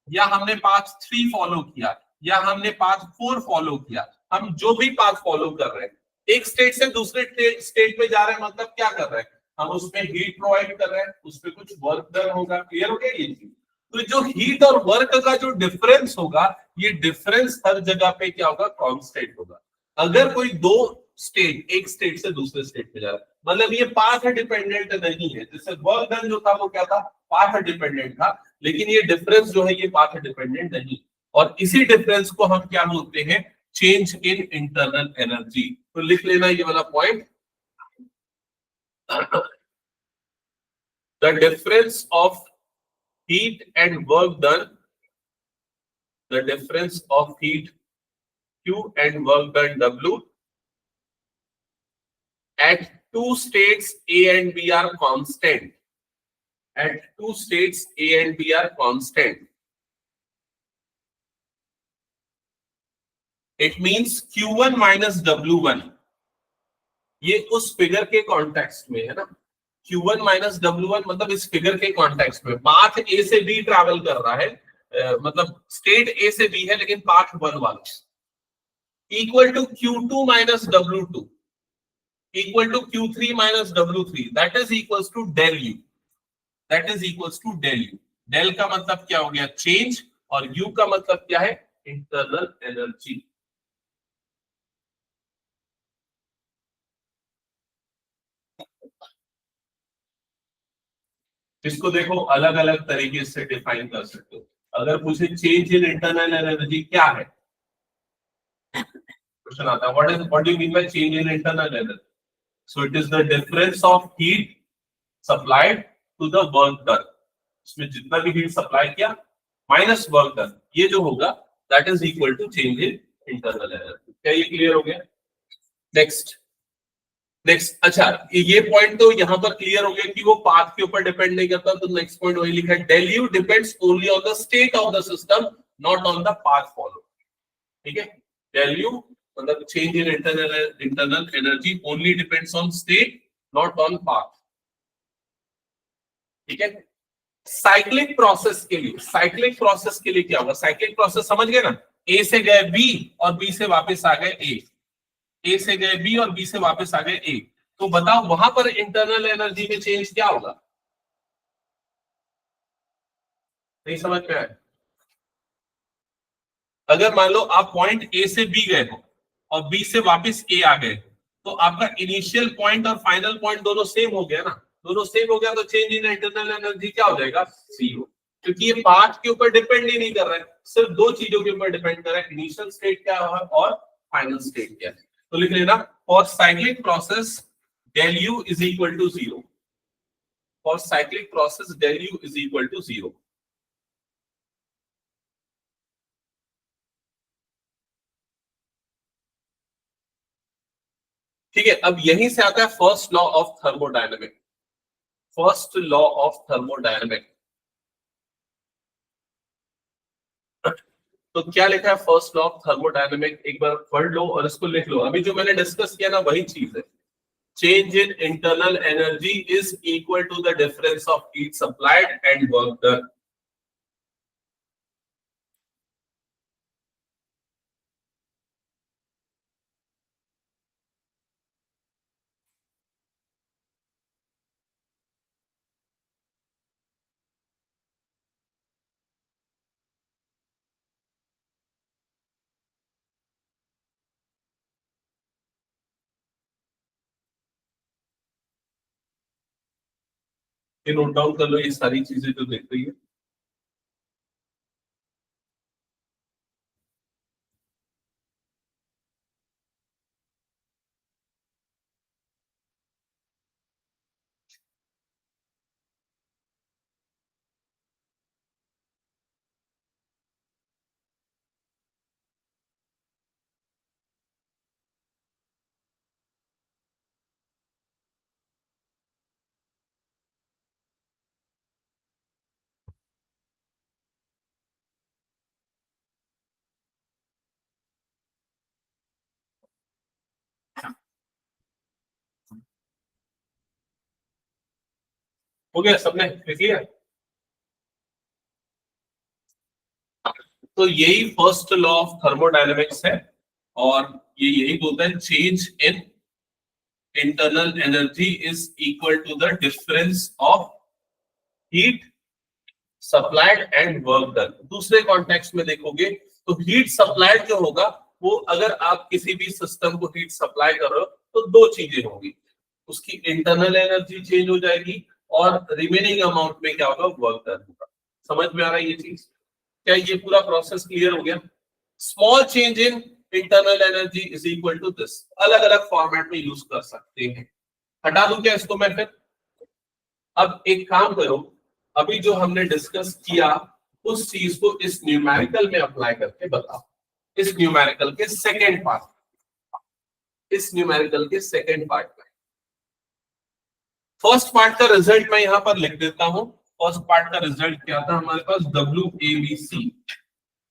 या हमने पाथ 3 फॉलो किया, या हमने पाथ 4 फॉलो किया, हम जो भी पाथ फॉलो कर रहे हैं, एक स्टेट से दूसरे स्टेट में जा रहे हैं, मतलब क्या कर रहे हैं, हम उसमें हीट प्रोवाइड कर रहे हैं, उसमें कुछ वर्क डन होगा। क्लियर हो गया ये चीज? तो जो हीट और वर्क का जो डिफरेंस होगा, ये डिफरेंस हर जगह पे क्या होगा, कांस्टेंट होगा। अगर कोई दो स्टेट एक स्टेट से दूसरे स्टेट में जा रहा है, मतलब ये पाथ डिपेंडेंट नहीं है। जैसे वर्क डन जो था वो क्या था, पाथ डिपेंडेंट था, लेकिन ये डिफरेंस जो है ये पाथ डिपेंडेंट नहीं। और इसी डिफरेंस को हम क्या बोलते हैं, चेंज इन इंटरनल एनर्जी। तो लिख लेना ये वाला point, the difference of heat and work done, the difference of heat Q and work done W at two states A and B are constant. At two states A and B are constant. It means Q1 minus W1. ये उस figure के context में है ना, Q1 minus W1 मतलब इस figure के context में पाथ A से B ट्रैवल कर रहा है, मतलब स्टेट A से B है लेकिन पाथ 1 वाला, equal to Q2 minus W2 equal to Q3 minus W3, that is equals to del U, that is equals to del U। del का मतलब क्या हो गया, चेंज, और U का मतलब क्या है, इंटरनल एनर्जी। इसको देखो अलग अलग तरीके से डिफाइन कर सकते हो। अगर पूछे चेंज इन इंटरनल एनर्जी क्या है, क्वेश्चन आता है what do you mean by change in internal energy? So it is the difference of heat supplied to the work done. इसमें जितना भी हीट सप्लाई किया माइनस वर्क डन, ये जो होगा that is equal to change in internal energy. क्या ये clear हो गया? नेक्स्ट नेक्स्ट, अच्छा ये पॉइंट तो यहां पर क्लियर हो गया कि वो पाथ के ऊपर डिपेंड नहीं करता। तो नेक्स्ट पॉइंट वही लिखा है, del U depends only on the state of the system, not on the path follow. ठीक है, del U मतलब change in internal energy only depends on state, not on path. ठीक है, साइक्लिक प्रोसेस के लिए, साइक्लिक प्रोसेस के लिए क्या होगा, साइक्लिक प्रोसेस समझ गए ना, ए से गए बी और बी से वापस आ गए ए से गए बी और बी से वापस आ गए ए। तो बताओ वहां पर इंटरनल एनर्जी में चेंज क्या होगा? नहीं समझ में आया? अगर मान लो आप पॉइंट ए से बी गए हो और बी से वापस ए आ गए, तो आपका इनिशियल पॉइंट और फाइनल पॉइंट दोनों सेम हो गया ना, दोनों सेम हो गया, तो चेंज इन इंटरनल एनर्जी क्या हो जाएगा, जीरो। क्योंकि ये पाथ के ऊपर डिपेंड ही नहीं कर रहा है, सिर्फ दो चीजों के ऊपर डिपेंड कर रहा है, इनिशियल स्टेट क्या है और फाइनल स्टेट क्या है। तो लिख लेना, for cyclic process del U is equal to zero, for cyclic process del U is equal to zero। ठीक है, अब यहीं से आता है first law of thermodynamic, first law of thermodynamic. तो क्या लिखा है फर्स्ट लॉ ऑफ थर्मोडायनेमिक, एक बार पढ़ लो और इसको लिख लो। अभी जो मैंने डिस्कस किया ना वही चीज है, change in internal energy is equal to the difference of heat supplied and work done. ये नोट डाउन कर लो ये सारी चीजें जो देख रही है। हो गया सबने लिख लिया? तो यही फर्स्ट लॉ ऑफ थर्मोडायनेमिक्स है और ये यही बोलता है change in internal energy is equal to the difference of heat supplied and work done. दूसरे कॉन्टेक्स्ट में देखोगे तो हीट सप्लाइड जो होगा वो, अगर आप किसी भी सिस्टम को हीट सप्लाई कर रहे हो तो दो चीजें होंगी, उसकी इंटरनल एनर्जी चेंज हो जाएगी और रिमेनिंग अमाउंट में क्या होगा, वर्क डन होगा। समझ में आ रहा है ये चीज? क्या ये पूरा प्रोसेस क्लियर हो गया? Small change in internal energy is equal to this. अलग अलग फॉर्मेट में यूज कर सकते हैं। हटा दूं क्या इसको मैं फिर? अब एक काम करो, अभी जो हमने डिस्कस किया उस चीज को इस न्यूमेरिकल में अप्लाई करके बताओ। इस न्यूमेरिकल के सेकेंड पार्ट, इस न्यूमेरिकल के सेकेंड पार्ट में फर्स्ट पार्ट का रिजल्ट मैं यहां पर लिख देता हूं। फर्स्ट पार्ट का रिजल्ट क्या था हमारे पास, WABC,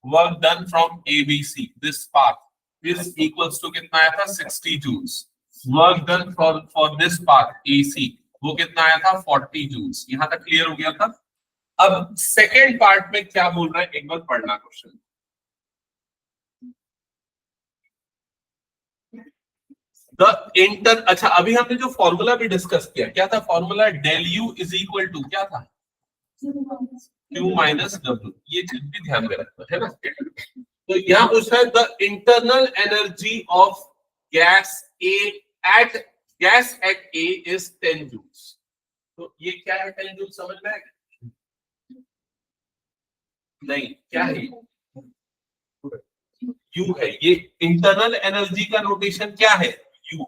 work done from ABC, this part is equals to कितना आया था, 60 joules. Work done for this part AC, वो कितना आया था, 40 जूल्स। यहां तक क्लियर हो गया था? अब सेकेंड पार्ट में क्या बोल रहा है एक बार पढ़ना क्वेश्चन। अच्छा, अभी हमने जो फॉर्मूला भी डिस्कस किया, क्या था formula? Del U is equal to क्या था, Q माइनस W। ये चीज भी ध्यान में रखना है ना। तो यहाँ पूछ रहा है the internal energy of gas at A is 10 joules. तो ये क्या है 10 जूल्स, समझ में आएगा? नहीं, क्या है यू है। ये इंटरनल एनर्जी का नोटेशन क्या है, यू।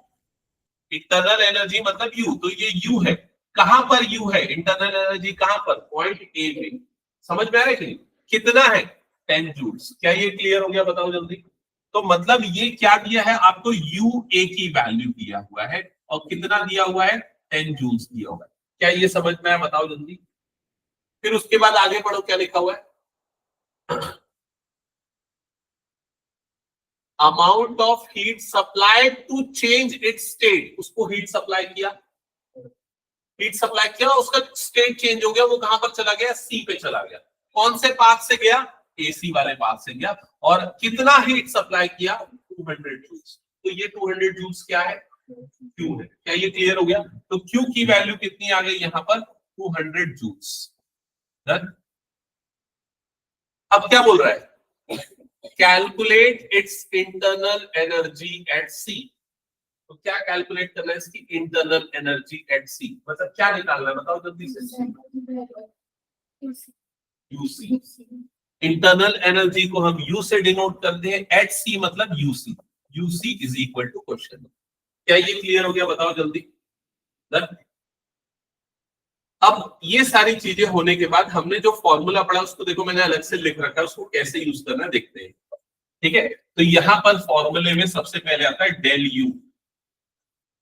इंटरनल एनर्जी मतलब यू, तो ये यू है। कहां पर यू है इंटरनल एनर्जी, कहां पर, पॉइंट ए में। समझ में आ रहा है कि कितना है, 10 जूल्स। क्या ये क्लियर हो गया, बताओ जल्दी। तो मतलब ये क्या दिया है आपको, यू ए की वैल्यू दिया हुआ है और कितना दिया हुआ है, 10 जूल्स दिया हुआ है। क्या ये समझ में आया, बताओ जल्दी। फिर उसके बाद आगे बढ़ो, क्या लिखा हुआ है, amount of heat supplied to change its state. उसको हीट सप्लाई किया, हीट सप्लाई किया, उसका स्टेट चेंज हो गया, वो कहां पर चला गया, सी पे चला गया। कौन से पाथ से गया, एसी वाले पाथ से गया। और कितना हीट सप्लाई किया, 200 जूल्स। तो ये 200 जूल्स क्या है, क्यू है। क्या ये क्लियर हो गया? तो क्यू की वैल्यू कितनी आ गई यहां पर, 200 जूल्स। अब क्या बोल रहा है, calculate its internal energy at C. तो क्या कैलकुलेट करना है, इसकी इंटरनल एनर्जी एट सी, मतलब क्या निकालना है, बताओ जल्दी से। यूसी, इंटरनल एनर्जी को हम यू से डिनोट करते हैं, एट सी मतलब UC. UC is equal to question. क्या ये क्लियर हो गया, बताओ जल्दी। अब ये सारी चीजें होने के बाद हमने जो फॉर्मूला पढ़ा उसको देखो मैंने अलग से लिख रखा है, उसको कैसे यूज करना है देखते हैं। ठीक है, तो यहां पर फॉर्मूले में सबसे पहले आता है del U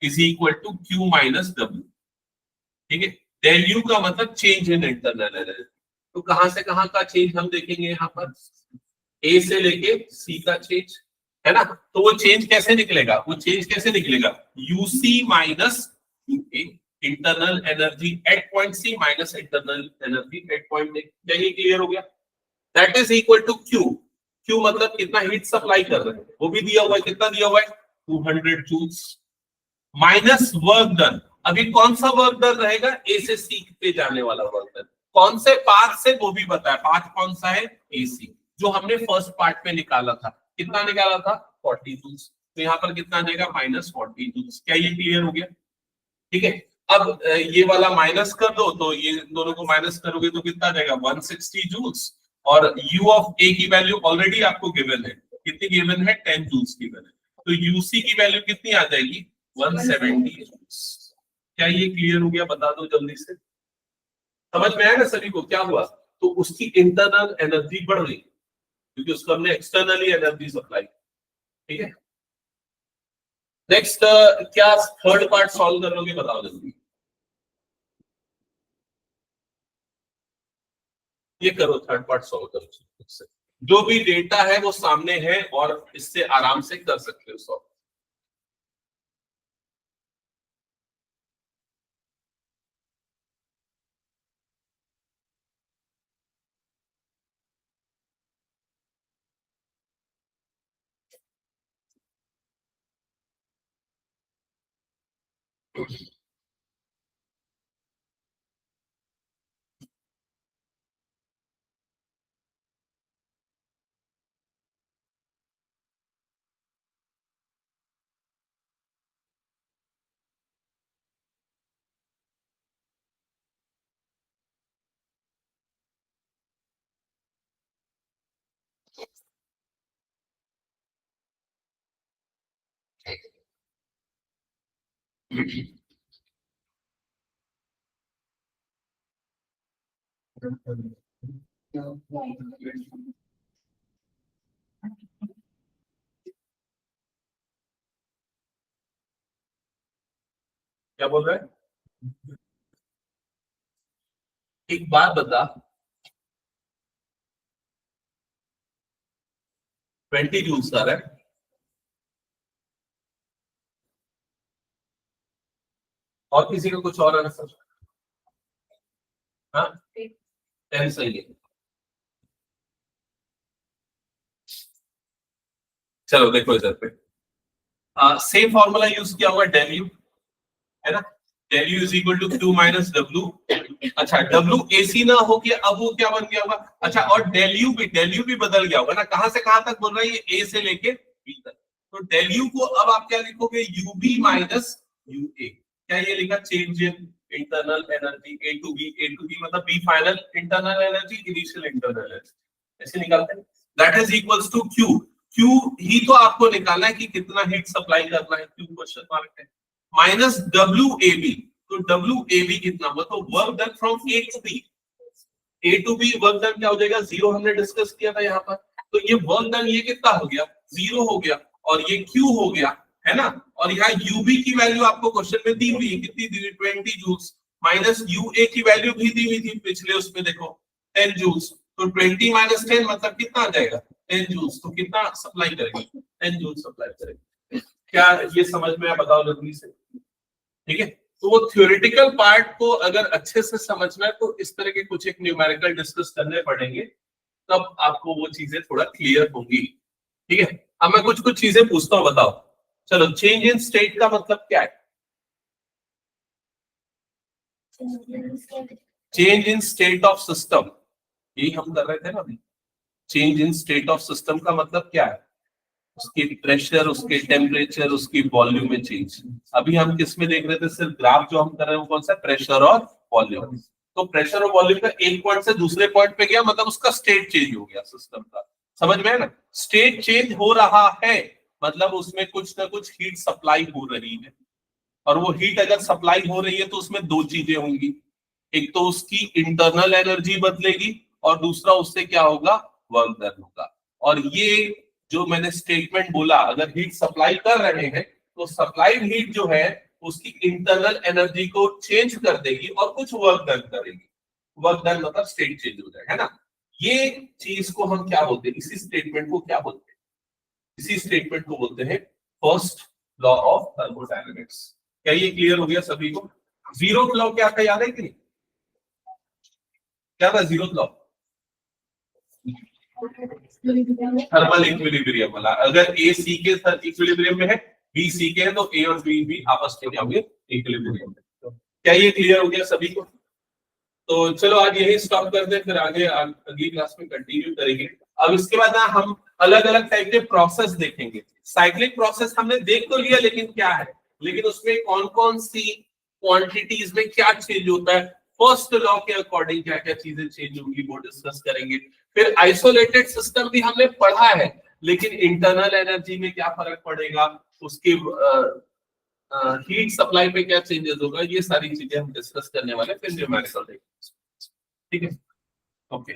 is equal to Q minus W. ठीक है, डेल यू का मतलब चेंज इन इंटरनल एनर्जी। तो कहां से कहां का चेंज हम देखेंगे, यहां पर ए से लेके सी का चेंज है ना। तो वो चेंज कैसे निकलेगा, वो चेंज कैसे निकलेगा, UC minus UA, internal energy at point C minus internal energy at point A. क्या ये क्लियर हो गया? That is equal to Q. Q मतलब कितना हीट सप्लाई कर रहे हैं, वो भी दिया हुआ है, कितना दिया हुआ है, 200 जूल्स, माइनस वर्क डन। अभी कौन सा वर्क डन रहेगा, ए से सी पे जाने वाला वर्क डन। कौन से पाथ से, वो भी बताया, पाथ कौन सा है, एसी, जो हमने फर्स्ट पार्ट में निकाला था। कितना निकाला था, 40 जूल्स। तो यहाँ पर कितना आ जाएगा, माइनस 40 जूल्स। क्या ये क्लियर हो गया? ठीक है, अब ये वाला माइनस कर दो, तो ये दोनों को माइनस करोगे तो कितना आ जाएगा, 160 जूल्स। और u ऑफ a की वैल्यू ऑलरेडी आपको गिवन है, कितनी गिवन है, 10 जूल्स गिवन है। तो यूसी की वैल्यू कितनी आ जाएगी, 170 जूल्स। क्या ये क्लियर हो गया, बता दो जल्दी से। समझ में आया ना सभी को क्या हुआ? तो उसकी इंटरनल एनर्जी बढ़ गई क्योंकि उसको हमने एक्सटर्नली एनर्जी सप्लाई। ठीक है, नेक्स्ट क्या थर्ड पार्ट सॉल्व कर लोगे, बताओ जल्दी। ये करो, थर्ड पार्ट सॉल्व करो। जो भी डेटा है वो सामने है और इससे आराम से कर सकते हो सॉल्व। क्या बोल रहा है? एक बात बता, 20 जूल्स आ रहा है, और किसी का कुछ और आंसर? हाँ, 10 सही है। चलो देखो इधर पे, सेम फॉर्मूला यूज किया हुआ डेल यू, है ना? Del U is equal to Q minus W. अच्छा, डब्ल्यू एसी ना हो के अब वो क्या बन गया होगा? अच्छा, और डेल यू भी बदल गया होगा ना, कहां से कहां तक बोल रहा है ये? ए से लेके बी तक। तो डेल यू को अब आप क्या लिखोगे? U B minus U A. क्या ये लिखा? Change in internal energy A to B मतलब B final internal energy, initial internal energy, ऐसे निकालते हैं। That is equals to Q. Q ही तो आपको निकालना है कि कितना हीट सप्लाई करना है, क्यू क्वेश्चन मार्क है, माइनस डब्ल्यू ए बी। तो डब्ल्यू ए बी कितना हुआ? तो work done from A to B, A to B work done क्या हो जाएगा? 0 हमने डिस्कस किया था यहाँ पर। तो ये वर्क डन ये कितना हो गया? 0 हो गया, और ये क्यू हो गया, है ना? और यहाँ यूबी की वैल्यू आपको क्वेश्चन में दी हुई है, कितनी दी हुई? 20 जूल्स। माइनस यूए की वैल्यू भी दी हुई थी पिछले उसमें, देखो 10 जूल्स। तो 20 माइनस 10 मतलब कितना आ जाएगा? 10 जूल्स। तो कितना सप्लाई करेगा? 10 जूल्स सप्लाई करेगा। क्या ये समझ में आया? बताओ जल्दी से। ठीक है, तो वो थ्योरेटिकल पार्ट को अगर अच्छे से समझना है तो इस तरह के कुछ एक न्यूमेरिकल डिस्कस करने पड़ेंगे, तब आपको वो चीजें थोड़ा क्लियर होंगी। ठीक है, अब मैं कुछ कुछ चीजें पूछता हूँ, बताओ। चलो, चेंज इन स्टेट का मतलब क्या है? Change in state of system, यही हम कर रहे थे ना अभी। Change in state of system का मतलब क्या है? उसकी प्रेशर, उसके टेम्परेचर, उसकी वॉल्यूम में चेंज। अभी हम किस में देख रहे थे? सिर्फ ग्राफ जो हम कर रहे हैं वो कौन सा? प्रेशर और वॉल्यूम। तो प्रेशर और वॉल्यूम का एक पॉइंट से दूसरे पॉइंट पे गया मतलब उसका स्टेट चेंज हो गया सिस्टम का। समझ में है ना? स्टेट चेंज हो रहा है मतलब उसमें कुछ ना कुछ हीट सप्लाई हो रही है, और वो हीट अगर सप्लाई हो रही है तो उसमें दो चीजें होंगी। एक तो उसकी इंटरनल एनर्जी बदलेगी, और दूसरा उससे क्या होगा? वर्क डन होगा। और ये जो मैंने स्टेटमेंट बोला, अगर हीट सप्लाई कर रहे हैं तो सप्लाइड हीट जो है उसकी इंटरनल एनर्जी को चेंज कर देगी और कुछ वर्क डन करेगी। वर्क डन मतलब स्टेट चेंज हो जाएगा, है ना? ये चीज को हम क्या बोलते हैं? इसी स्टेटमेंट को क्या बोलते हैं? इसी स्टेटमेंट को बोलते हैं फर्स्ट लॉ ऑफ थर्मोडायनेमिक्स। क्या ये क्लियर हो गया सभी को? जीरो लॉ क्या था, याद है कि नहीं? क्या था जीरो लॉ? थर्मल इक्विलिब्रियम वाला। अगर ए सी के इक्विलिब्रियम में है, बी सी के है, तो ए और बी भी आपस में क्या होंगे? इक्विलिब्रियम में। क्या ये क्लियर हो गया सभी को? तो चलो आज यही स्टॉप कर दे, फिर आगे अगली क्लास में कंटिन्यू करेंगे। अब इसके बाद ना हम अलग अलग टाइप के प्रोसेस देखेंगे। साइक्लिक प्रोसेस हमने देख तो लिया, लेकिन क्या है, लेकिन उसमें कौन कौन सी क्वांटिटीज में क्या चेंज होता है, फर्स्ट लॉ के अकॉर्डिंग क्या क्या चीजें चेंज होंगी, वो डिस्कस करेंगे। फिर आइसोलेटेड सिस्टम भी हमने पढ़ा है, लेकिन इंटरनल एनर्जी में क्या फर्क पड़ेगा, उसके हीट सप्लाई पे क्या चेंजेस होगा, ये सारी चीजें हम डिस्कस करने वाले हैं। फिर न्यूमेरिकल देखेंगे। ठीक है, ओके।